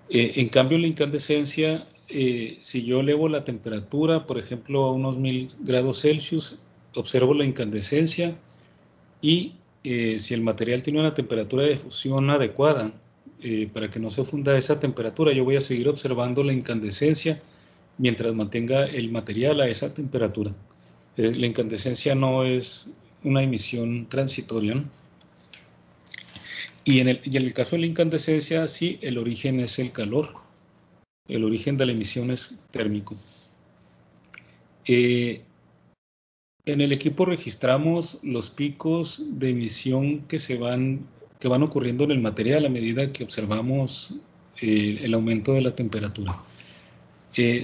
En cambio, la incandescencia, si yo elevo la temperatura, por ejemplo, a unos 1000 grados Celsius, observo la incandescencia y si el material tiene una temperatura de fusión adecuada, para que no se funda esa temperatura, yo voy a seguir observando la incandescencia mientras mantenga el material a esa temperatura. La incandescencia no es una emisión transitoria, ¿no? Y en el caso de la incandescencia, sí, el origen es el calor. El origen de la emisión es térmico. En el equipo registramos los picos de emisión que van ocurriendo en el material a medida que observamos el aumento de la temperatura.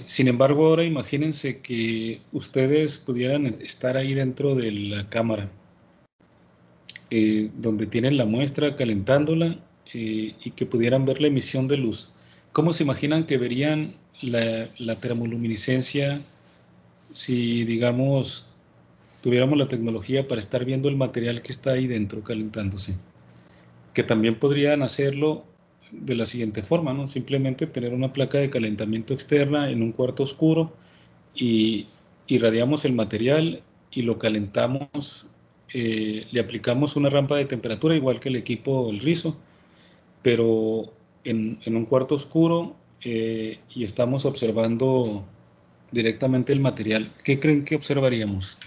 Sin embargo, ahora imagínense que ustedes pudieran estar ahí dentro de la cámara, donde tienen la muestra calentándola y que pudieran ver la emisión de luz. ¿Cómo se imaginan que verían la termoluminiscencia si, digamos, tuviéramos la tecnología para estar viendo el material que está ahí dentro calentándose? Que también podrían hacerlo de la siguiente forma, ¿no? Simplemente tener una placa de calentamiento externa en un cuarto oscuro y irradiamos el material y lo calentamos, le aplicamos una rampa de temperatura igual que el equipo El Rizo, pero en un cuarto oscuro y estamos observando directamente el material. ¿Qué creen que observaríamos?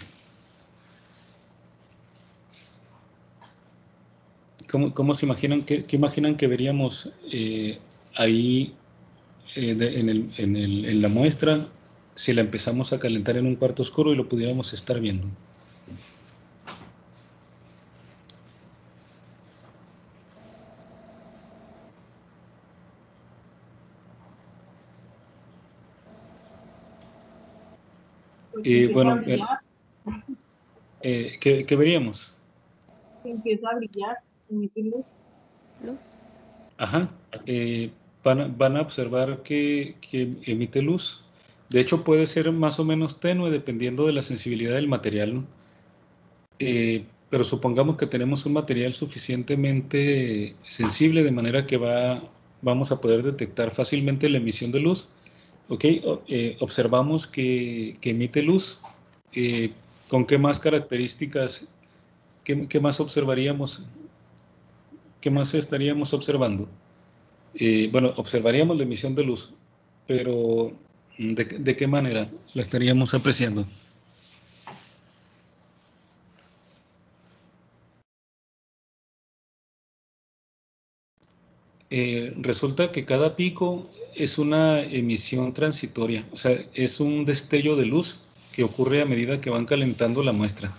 ¿Cómo se imaginan, qué imaginan que veríamos ahí en la muestra si la empezamos a calentar en un cuarto oscuro y lo pudiéramos estar viendo? Bueno, ¿qué veríamos? Empieza a brillar, emite luz. Luz. Ajá. Van a observar que emite luz. De hecho, puede ser más o menos tenue dependiendo de la sensibilidad del material, ¿no? Pero supongamos que tenemos un material suficientemente sensible de manera que vamos a poder detectar fácilmente la emisión de luz. ¿Ok? Observamos que emite luz. ¿Con qué más características, qué más observaríamos? ¿Qué más estaríamos observando? Bueno, observaríamos la emisión de luz, pero ¿de qué manera la estaríamos apreciando? Resulta que cada pico es una emisión transitoria, o sea, es un destello de luz que ocurre a medida que van calentando la muestra.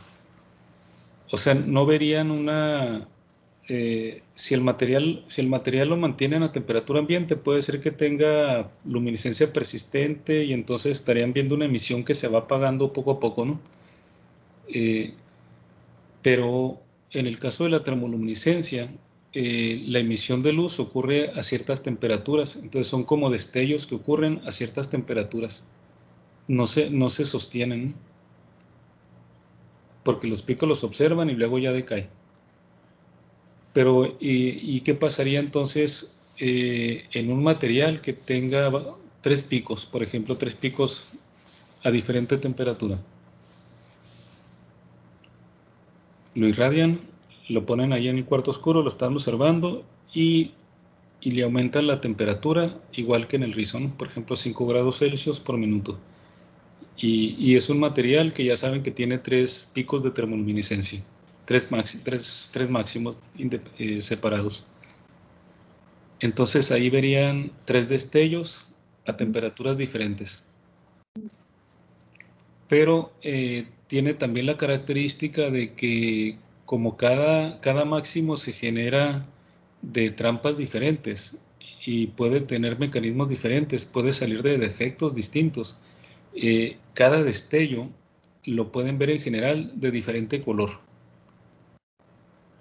O sea, no verían si el material lo mantienen a temperatura ambiente, puede ser que tenga luminiscencia persistente y entonces estarían viendo una emisión que se va apagando poco a poco, ¿no? Pero en el caso de la termoluminiscencia, la emisión de luz ocurre a ciertas temperaturas, entonces son como destellos que ocurren a ciertas temperaturas, no se sostienen, porque los picos los observan y luego ya decae. Pero, ¿y qué pasaría entonces en un material que tenga 3 picos, por ejemplo, 3 picos a diferente temperatura? Lo irradian, lo ponen ahí en el cuarto oscuro, lo están observando y le aumentan la temperatura, igual que en el rizón, por ejemplo, 5 grados Celsius por minuto. Y es un material que ya saben que tiene 3 picos de termoluminiscencia, 3 máximos separados. Entonces ahí verían 3 destellos a temperaturas diferentes. Pero tiene también la característica de que como cada máximo se genera de trampas diferentes y puede tener mecanismos diferentes, puede salir de defectos distintos. Cada destello lo pueden ver en general de diferente color.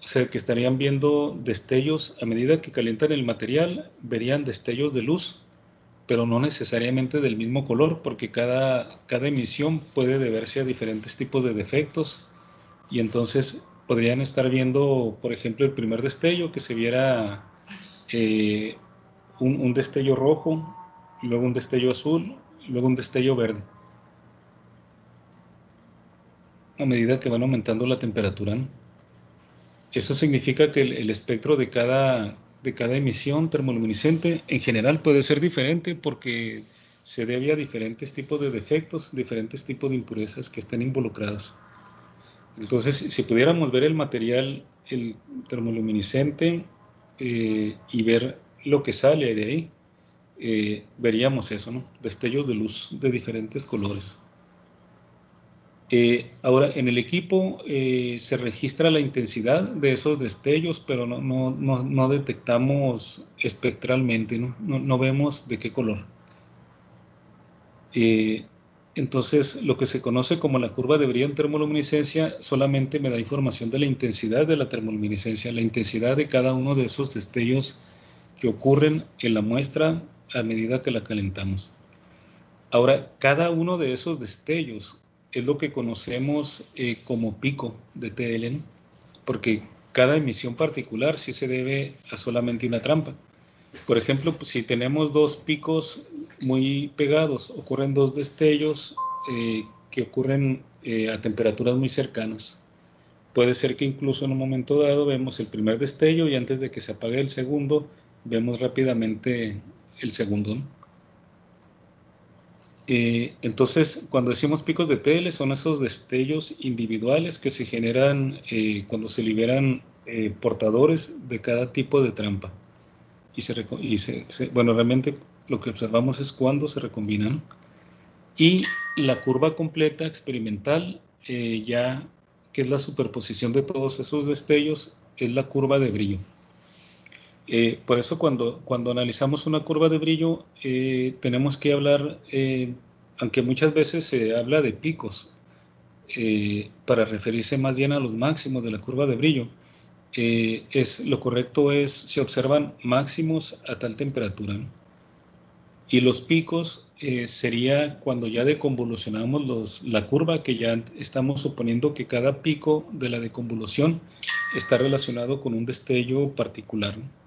O sea, que estarían viendo destellos a medida que calientan el material, verían destellos de luz, pero no necesariamente del mismo color, porque cada emisión puede deberse a diferentes tipos de defectos, y entonces podrían estar viendo, por ejemplo, el primer destello, que se viera un destello rojo, luego un destello azul, luego un destello verde, a medida que van aumentando la temperatura, ¿no? Eso significa que el espectro de cada emisión termoluminiscente en general puede ser diferente porque se debe a diferentes tipos de defectos, diferentes tipos de impurezas que estén involucradas. Entonces, si pudiéramos ver el material, el termoluminiscente, y ver lo que sale de ahí, veríamos eso, ¿no? Destellos de luz de diferentes colores. Ahora, en el equipo se registra la intensidad de esos destellos, pero no detectamos espectralmente, no vemos de qué color. Entonces, lo que se conoce como la curva de brillo en termoluminiscencia solamente me da información de la intensidad de la termoluminiscencia, la intensidad de cada uno de esos destellos que ocurren en la muestra a medida que la calentamos. Ahora, cada uno de esos destellos es lo que conocemos como pico de TL, ¿no? Porque cada emisión particular sí se debe a solamente una trampa. Por ejemplo, pues, si tenemos dos picos muy pegados, ocurren dos destellos que ocurren a temperaturas muy cercanas. Puede ser que incluso en un momento dado vemos el primer destello y antes de que se apague el segundo, vemos rápidamente el segundo, ¿no? Entonces, cuando decimos picos de TL, son esos destellos individuales que se generan cuando se liberan portadores de cada tipo de trampa. Bueno, realmente lo que observamos es cuando se recombinan. Y la curva completa experimental, ya que es la superposición de todos esos destellos, es la curva de brillo. Por eso cuando analizamos una curva de brillo, tenemos que hablar, aunque muchas veces se habla de picos, para referirse más bien a los máximos de la curva de brillo, lo correcto es, se observan máximos a tal temperatura, ¿no? Y los picos sería cuando ya deconvolucionamos la curva, que ya estamos suponiendo que cada pico de la deconvolución está relacionado con un destello particular, ¿no?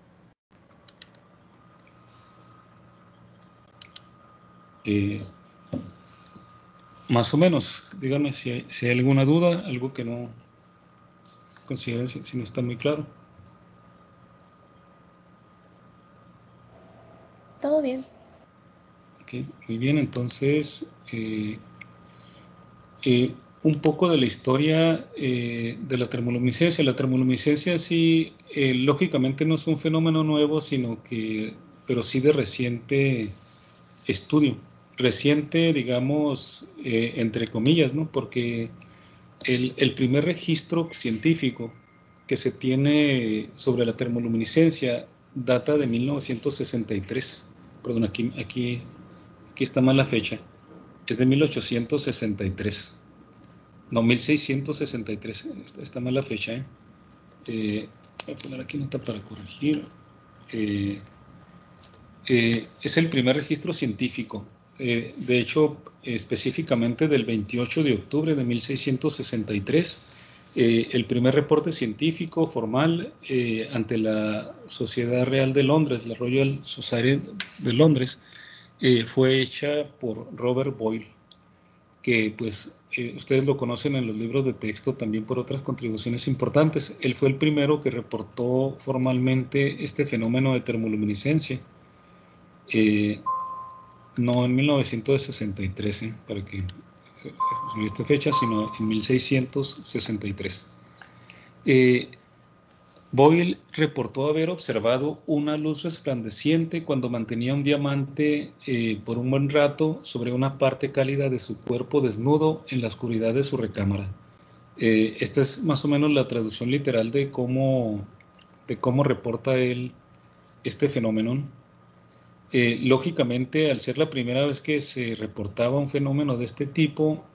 Más o menos, díganme si hay alguna duda, algo que no consideren si no está muy claro. Todo bien. Okay, muy bien, entonces un poco de la historia de la termoluminiscencia. La termoluminiscencia sí, lógicamente no es un fenómeno nuevo, pero sí de reciente estudio. Reciente, digamos, entre comillas, ¿no? Porque el primer registro científico que se tiene sobre la termoluminiscencia data de 1963. Perdón, aquí está mal la fecha. Es de 1863. No, 1663. Está mal la fecha, voy a poner aquí nota para corregir. Es el primer registro científico. De hecho, específicamente del 28 de octubre de 1663, el primer reporte científico formal ante la Sociedad Real de Londres, la Royal Society de Londres, fue hecha por Robert Boyle, que pues ustedes lo conocen en los libros de texto también por otras contribuciones importantes. Él fue el primero que reportó formalmente este fenómeno de termoluminiscencia. No en 1963, para que subí esta fecha, sino en 1663. Boyle reportó haber observado una luz resplandeciente cuando mantenía un diamante por un buen rato sobre una parte cálida de su cuerpo desnudo en la oscuridad de su recámara. Esta es más o menos la traducción literal de cómo de cómo reporta él este fenómeno. Lógicamente, al ser la primera vez que se reportaba un fenómeno de este tipo,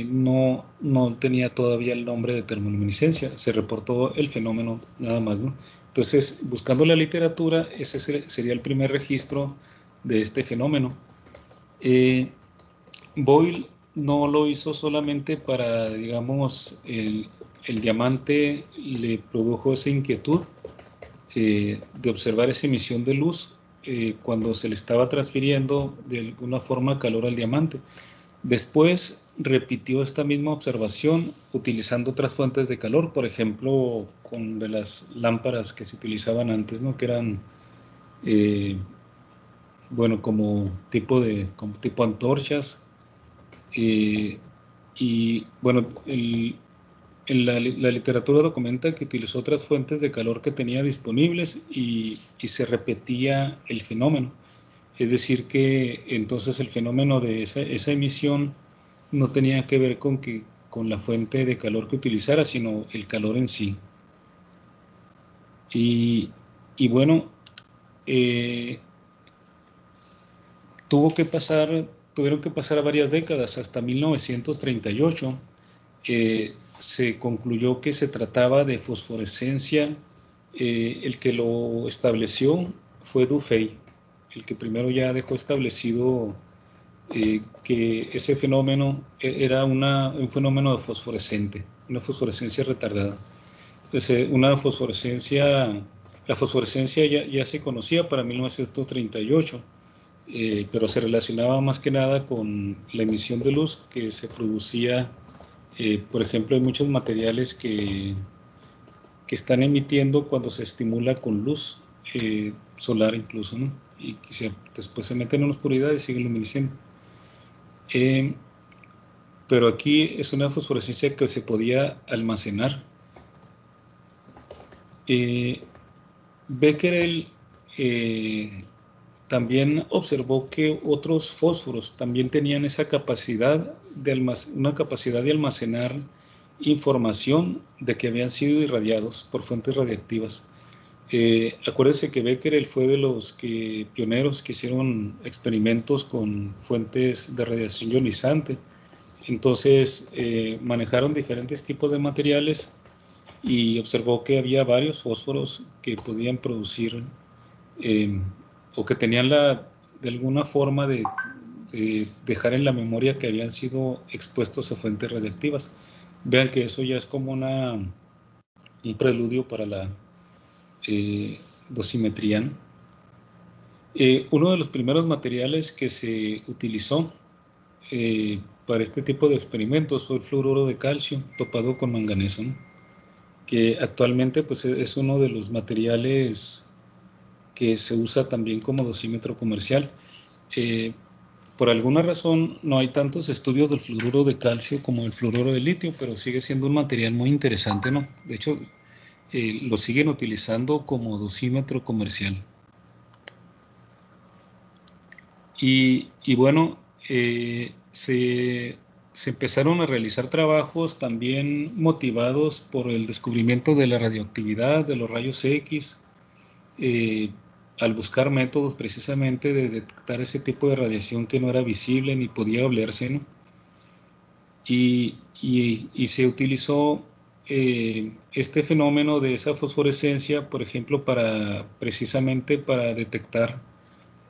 no tenía todavía el nombre de termoluminiscencia, se reportó el fenómeno nada más, ¿no? Entonces, buscando la literatura, ese sería el primer registro de este fenómeno. Boyle no lo hizo solamente para, digamos, el diamante le produjo esa inquietud de observar esa emisión de luz cuando se le estaba transfiriendo de alguna forma calor al diamante. Después repitió esta misma observación utilizando otras fuentes de calor, por ejemplo, con de las lámparas que se utilizaban antes, ¿no? Que eran, bueno, como tipo antorchas. Y bueno, la literatura documenta que utilizó otras fuentes de calor que tenía disponibles y se repetía el fenómeno. Es decir, que entonces el fenómeno de esa emisión no tenía que ver con la fuente de calor que utilizara, sino el calor en sí. Y bueno, tuvieron que pasar varias décadas, hasta 1938, se concluyó que se trataba de fosforescencia. El que lo estableció fue Dufay, el que primero ya dejó establecido que ese fenómeno era un fenómeno de fosforescente, una fosforescencia retardada. Entonces, la fosforescencia ya se conocía para 1938, pero se relacionaba más que nada con la emisión de luz que se producía. Por ejemplo, hay muchos materiales que están emitiendo cuando se estimula con luz solar incluso, ¿no? Y después se meten en la oscuridad y siguen luminiscendo. Pero aquí es una fosforescencia que se podía almacenar. Becquerel también observó que otros fósforos también tenían esa capacidad una capacidad de almacenar información de que habían sido irradiados por fuentes radiactivas. Acuérdense que Becquerel fue de los pioneros que hicieron experimentos con fuentes de radiación ionizante. Entonces manejaron diferentes tipos de materiales y observó que había varios fósforos que podían producir o que tenían de alguna forma de dejar en la memoria que habían sido expuestos a fuentes radiactivas. Vean que eso ya es como un preludio para la dosimetría, ¿no? Uno de los primeros materiales que se utilizó para este tipo de experimentos fue el fluoruro de calcio topado con manganeso, ¿no? Que actualmente pues, es uno de los materiales que se usa también como dosímetro comercial. Por alguna razón no hay tantos estudios del fluoruro de calcio como el fluoruro de litio, pero sigue siendo un material muy interesante, ¿no? De hecho, lo siguen utilizando como dosímetro comercial. Y bueno, se empezaron a realizar trabajos también motivados por el descubrimiento de la radioactividad, de los rayos X, al buscar métodos precisamente de detectar ese tipo de radiación que no era visible ni podía olerse, ¿no? Y se utilizó este fenómeno de esa fosforescencia, por ejemplo, precisamente para detectar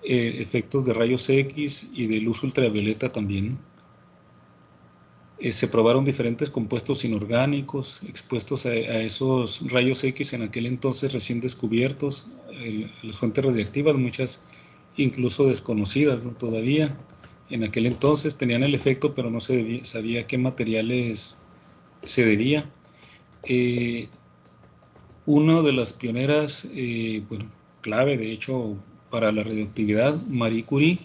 efectos de rayos X y de luz ultravioleta también. Se probaron diferentes compuestos inorgánicos expuestos a esos rayos X en aquel entonces recién descubiertos, las fuentes radiactivas, muchas incluso desconocidas, ¿no? Todavía en aquel entonces tenían el efecto, pero no se sabía a qué materiales se debía. Una de las pioneras, bueno, clave de hecho para la radioactividad, Marie Curie,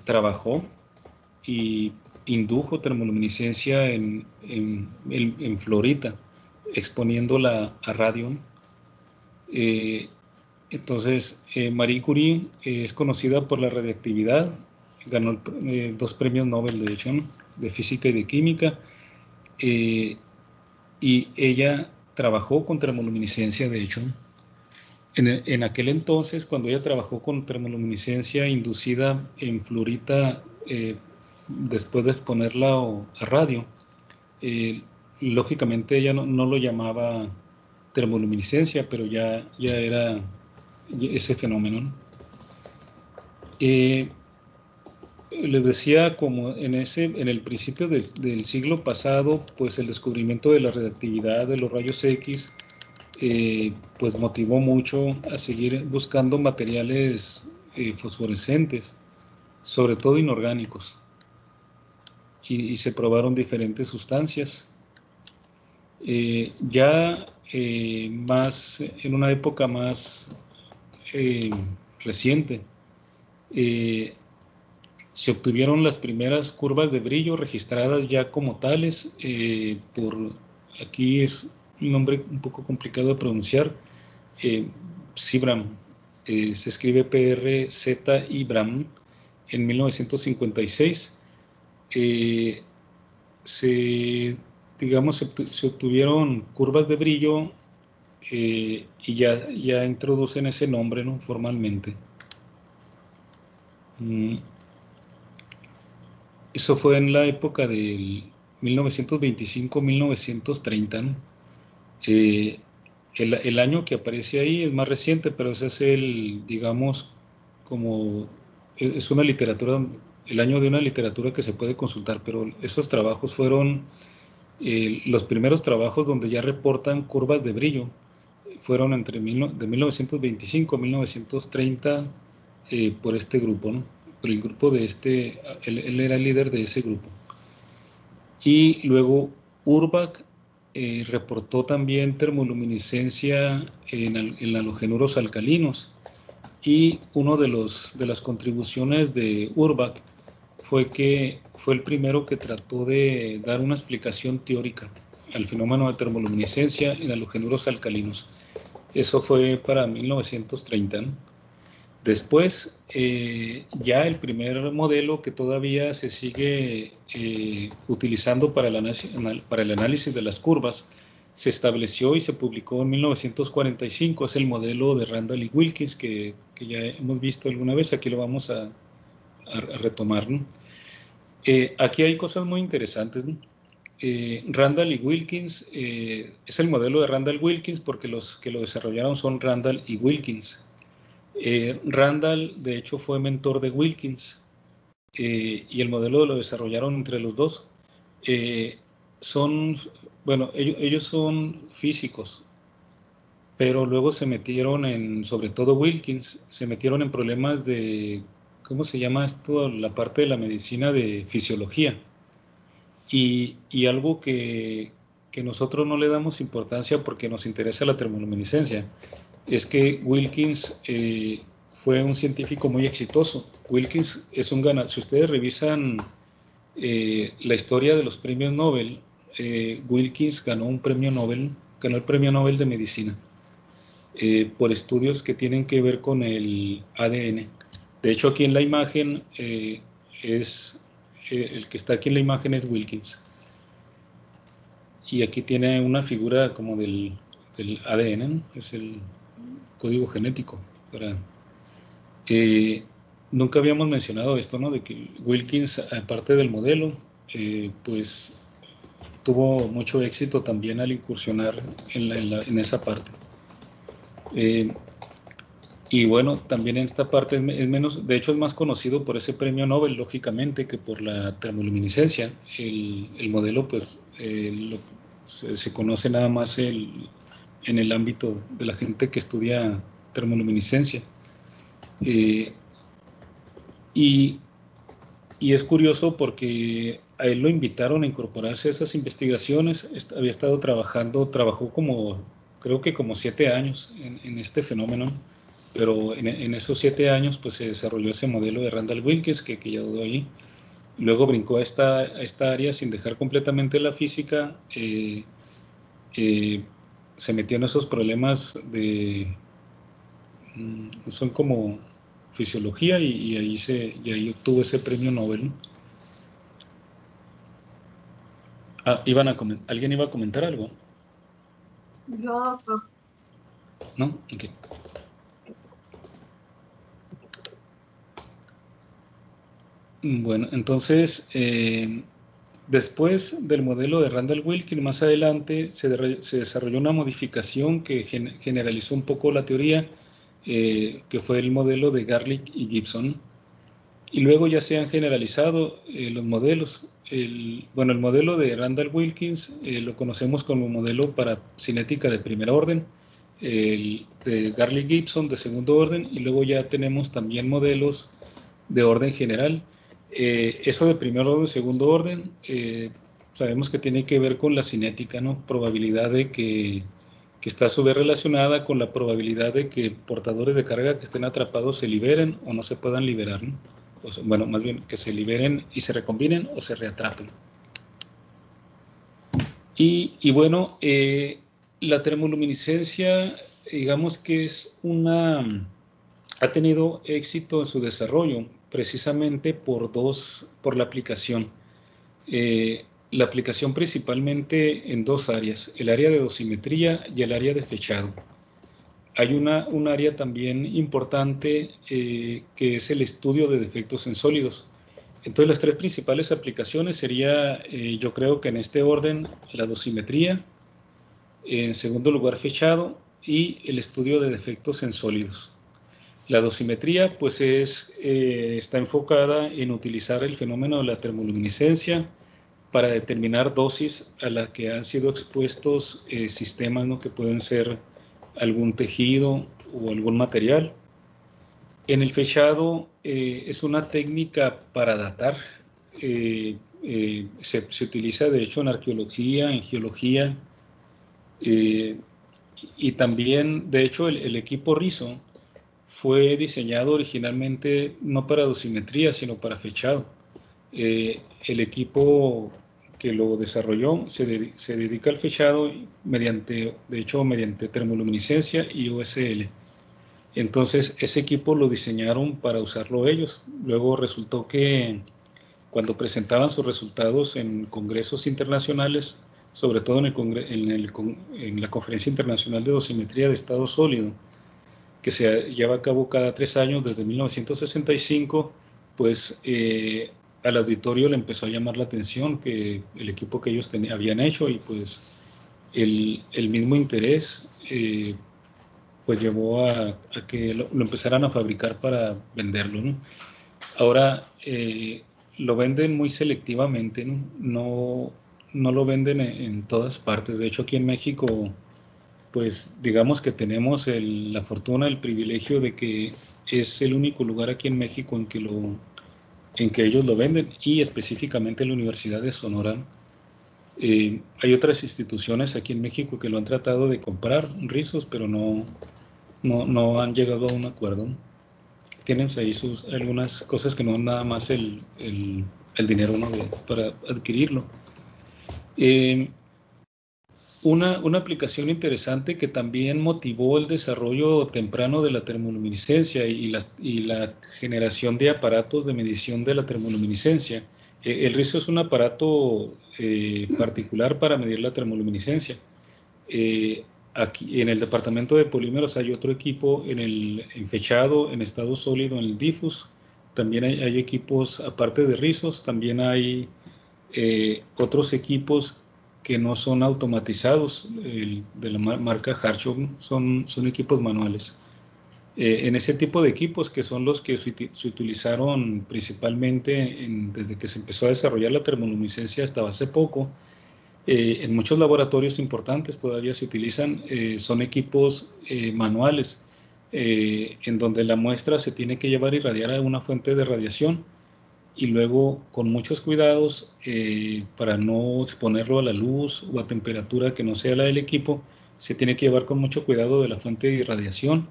trabajó y indujo termoluminiscencia en fluorita, exponiéndola a radio. Entonces, Marie Curie es conocida por la radioactividad, ganó 2 premios Nobel, de hecho, ¿no? De física y de química, y ella trabajó con termoluminiscencia, de hecho. En aquel entonces, cuando ella trabajó con termoluminiscencia inducida en fluorita, después de exponerla a radio, lógicamente ella no lo llamaba termoluminiscencia, pero ya era ese fenómeno, ¿no? Les decía, como en el principio del siglo pasado, pues el descubrimiento de la radiactividad de los rayos X, pues motivó mucho a seguir buscando materiales fosforescentes, sobre todo inorgánicos, y se probaron diferentes sustancias. Ya más en una época más reciente, se obtuvieron las primeras curvas de brillo registradas ya como tales aquí es un nombre un poco complicado de pronunciar, Sibram, se escribe PRZ Ibram, en 1956. Digamos, se obtuvieron curvas de brillo y ya introducen ese nombre, ¿no? Formalmente. Eso fue en la época del 1925-1930, ¿no? El año que aparece ahí es más reciente, pero ese es digamos, es una literatura, el año de una literatura que se puede consultar, pero esos trabajos fueron los primeros trabajos donde ya reportan curvas de brillo, fueron de 1925 a 1930 por este grupo, ¿no? Por el grupo de él era el líder de ese grupo. Y luego Urbach reportó también termoluminiscencia en halogenuros alcalinos, y uno de las contribuciones de Urbach fue el primero que trató de dar una explicación teórica al fenómeno de termoluminiscencia en halogenuros alcalinos. Eso fue para 1930, ¿no? Después, ya el primer modelo que todavía se sigue utilizando para el análisis de las curvas se estableció y se publicó en 1945. Es el modelo de Randall y Wilkins, que ya hemos visto alguna vez. Aquí lo vamos a retomar, ¿no? Aquí hay cosas muy interesantes, ¿no? Randall y Wilkins, es el modelo de Randall Wilkins porque los que lo desarrollaron son Randall y Wilkins. Randall, de hecho, fue mentor de Wilkins, y el modelo lo desarrollaron entre los dos. Bueno, ellos son físicos, pero luego se metieron sobre todo Wilkins, se metieron en problemas de, ¿cómo se llama esto? La parte de la medicina de fisiología. Y algo que nosotros no le damos importancia porque nos interesa la termoluminiscencia, es que Wilkins fue un científico muy exitoso. Wilkins es un ganador. Si ustedes revisan la historia de los premios Nobel, Wilkins ganó el premio Nobel de Medicina por estudios que tienen que ver con el ADN. De hecho, aquí en la imagen el que está aquí en la imagen es Wilkins. Y aquí tiene una figura como del ADN, ¿no? Es el código genético. Nunca habíamos mencionado esto, ¿no? De que Wilkins, aparte del modelo, pues tuvo mucho éxito también al incursionar en esa parte. Y bueno, también en esta parte es menos, de hecho es más conocido por ese premio Nobel, lógicamente, que por la termoluminiscencia. El modelo, pues, se conoce nada más en el ámbito de la gente que estudia termoluminiscencia. Y es curioso porque a él lo invitaron a incorporarse a esas investigaciones. Trabajó creo que como 7 años en este fenómeno, pero en esos 7 años pues se desarrolló ese modelo de Randall Wilkins que ya dudó ahí. Luego brincó a esta área sin dejar completamente la física. Se metió en esos problemas son como fisiología, y ahí obtuvo ese premio Nobel, ¿no? ¿Alguien iba a comentar algo? Yo, ¿No? Okay. Bueno, entonces, después del modelo de Randall-Wilkin, más adelante se desarrolló una modificación que generalizó un poco la teoría, que fue el modelo de Garlick y Gibson. Y luego ya se han generalizado los modelos. Bueno, el modelo de Randall-Wilkins lo conocemos como modelo para cinética de primer orden, el de Garlick-Gibson de segundo orden, y luego ya tenemos también modelos de orden general. Eso de primer orden, segundo orden, sabemos que tiene que ver con la cinética, ¿no? Probabilidad de que está a su vez relacionada con la probabilidad de que portadores de carga que estén atrapados se liberen o no se puedan liberar, ¿no? O sea, bueno, más bien que se liberen y se recombinen o se reatrapen. Y bueno, la termoluminiscencia, digamos que ha tenido éxito en su desarrollo precisamente por la aplicación. La aplicación principalmente en dos áreas, el área de dosimetría y el área de fechado. Hay un área también importante que es el estudio de defectos en sólidos. Entonces, las tres principales aplicaciones sería, yo creo que en este orden, la dosimetría, en segundo lugar, fechado y el estudio de defectos en sólidos. La dosimetría, pues, está enfocada en utilizar el fenómeno de la termoluminiscencia para determinar dosis a la que han sido expuestos sistemas, ¿no? Que pueden ser algún tejido o algún material. En el fechado es una técnica para datar. Se utiliza de hecho en arqueología, en geología, y también de hecho el equipo RISO fue diseñado originalmente no para dosimetría sino para fechado. El equipo que lo desarrolló se dedica al fechado mediante termoluminiscencia y USL. Entonces ese equipo lo diseñaron para usarlo ellos. Luego resultó que cuando presentaban sus resultados en congresos internacionales, sobre todo en la Conferencia Internacional de Dosimetría de Estado Sólido, que se lleva a cabo cada 3 años desde 1965, pues al auditorio le empezó a llamar la atención que el equipo que ellos habían hecho, y pues el mismo interés pues llevó a que lo empezaran a fabricar para venderlo, ¿no? Ahora lo venden muy selectivamente, ¿no? No lo venden en todas partes. De hecho, aquí en México, pues digamos que tenemos la fortuna, el privilegio de que es el único lugar aquí en México en que ellos lo venden, y específicamente la Universidad de Sonora. Hay otras instituciones aquí en México que lo han tratado de comprar, rizos, pero no han llegado a un acuerdo. Tienen ahí algunas cosas que no dan nada más el dinero, ¿no? Para adquirirlo. Una aplicación interesante que también motivó el desarrollo temprano de la termoluminiscencia y la generación de aparatos de medición de la termoluminiscencia. El RISO es un aparato particular para medir la termoluminiscencia. Aquí en el departamento de polímeros hay otro equipo en fechado, en estado sólido, en el DIFUS. También hay equipos, aparte de RISOs, también hay otros equipos que no son automatizados, de la marca Harshov, son equipos manuales. En ese tipo de equipos, que son los que se utilizaron principalmente desde que se empezó a desarrollar la termoluminiscencia hasta hace poco, en muchos laboratorios importantes todavía se utilizan, son equipos manuales, en donde la muestra se tiene que llevar a irradiar a una fuente de radiación, y luego con muchos cuidados para no exponerlo a la luz o a temperatura que no sea la del equipo, se tiene que llevar con mucho cuidado de la fuente de irradiación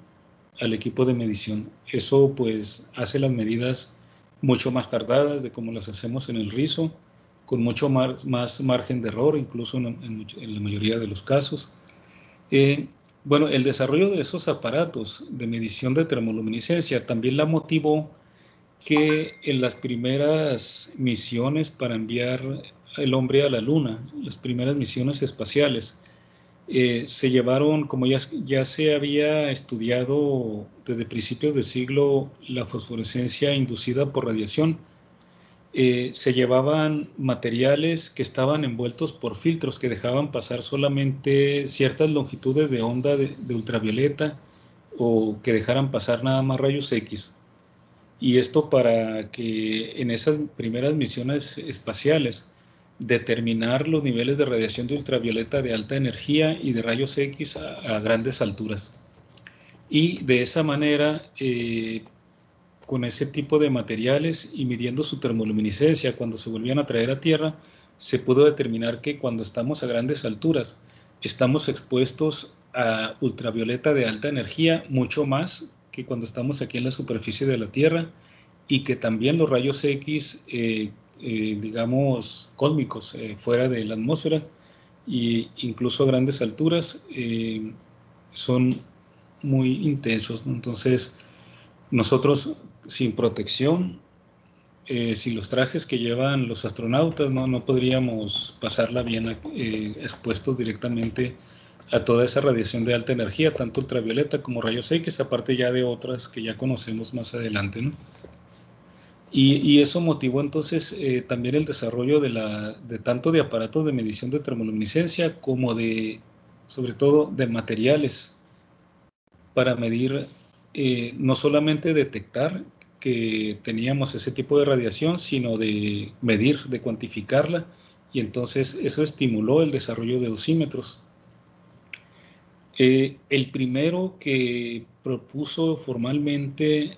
al equipo de medición. Eso pues hace las medidas mucho más tardadas de como las hacemos en el rizo, con mucho más margen de error, incluso en la mayoría de los casos. Bueno, el desarrollo de esos aparatos de medición de termoluminiscencia también la motivó que en las primeras misiones para enviar el hombre a la Luna, las primeras misiones espaciales, se llevaron, como ya se había estudiado desde principios del siglo, la fosforescencia inducida por radiación. se llevaban materiales que estaban envueltos por filtros que dejaban pasar solamente ciertas longitudes de onda de ultravioleta, o que dejaran pasar nada más rayos X. Y esto para que en esas primeras misiones espaciales determinar los niveles de radiación de ultravioleta de alta energía y de rayos X a grandes alturas. Y de esa manera, con ese tipo de materiales y midiendo su termoluminiscencia cuando se volvían a traer a Tierra, se pudo determinar que cuando estamos a grandes alturas estamos expuestos a ultravioleta de alta energía mucho más que cuando estamos aquí en la superficie de la Tierra, y que también los rayos X, digamos, cósmicos, fuera de la atmósfera e incluso a grandes alturas, son muy intensos, ¿no? Entonces, nosotros sin protección, sin los trajes que llevan los astronautas, no podríamos pasarla bien expuestos directamente a toda esa radiación de alta energía, tanto ultravioleta como rayos X, aparte ya de otras que ya conocemos más adelante, ¿no? Y eso motivó entonces también el desarrollo de tanto de aparatos de medición de termoluminiscencia como sobre todo de materiales para medir, no solamente detectar que teníamos ese tipo de radiación, sino de medir, de cuantificarla, y entonces eso estimuló el desarrollo de dosímetros. El primero que propuso formalmente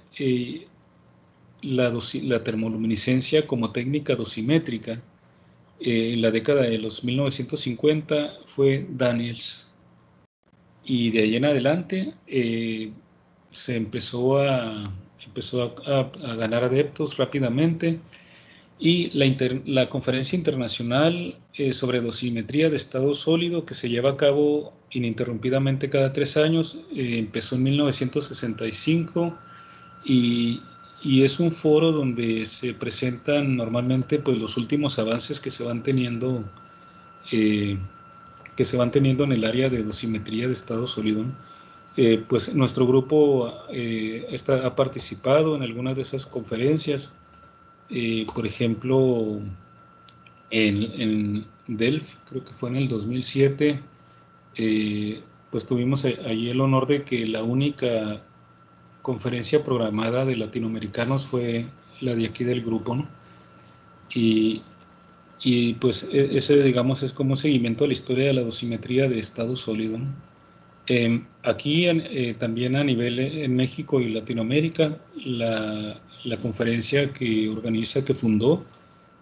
la termoluminiscencia como técnica dosimétrica en la década de los 1950 fue Daniels, y de ahí en adelante se empezó a ganar adeptos rápidamente, y la conferencia internacional sobre dosimetría de estado sólido, que se lleva a cabo ininterrumpidamente cada 3 años, empezó en 1965, y es un foro donde se presentan normalmente pues los últimos avances que se van teniendo en el área de dosimetría de estado sólido, ¿no? Pues nuestro grupo ha participado en algunas de esas conferencias. Por ejemplo, en Delft, creo que fue en el 2007, pues tuvimos ahí el honor de que la única conferencia programada de latinoamericanos fue la de aquí del grupo, ¿no? Y pues ese, digamos, es como seguimiento a la historia de la dosimetría de estado sólido, ¿no? Aquí también a nivel en México y Latinoamérica, la conferencia que fundó,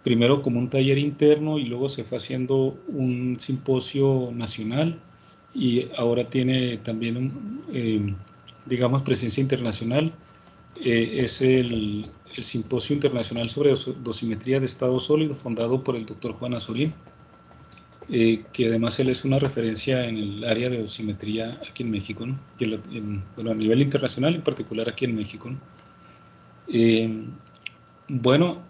primero como un taller interno y luego se fue haciendo un simposio nacional, y ahora tiene también, digamos, presencia internacional. Es el Simposio Internacional sobre Dosimetría de Estado Sólido, fundado por el doctor Juan Azorín, que además él es una referencia en el área de dosimetría aquí en México, ¿no? Bueno, a nivel internacional, en particular aquí en México, ¿no? Bueno,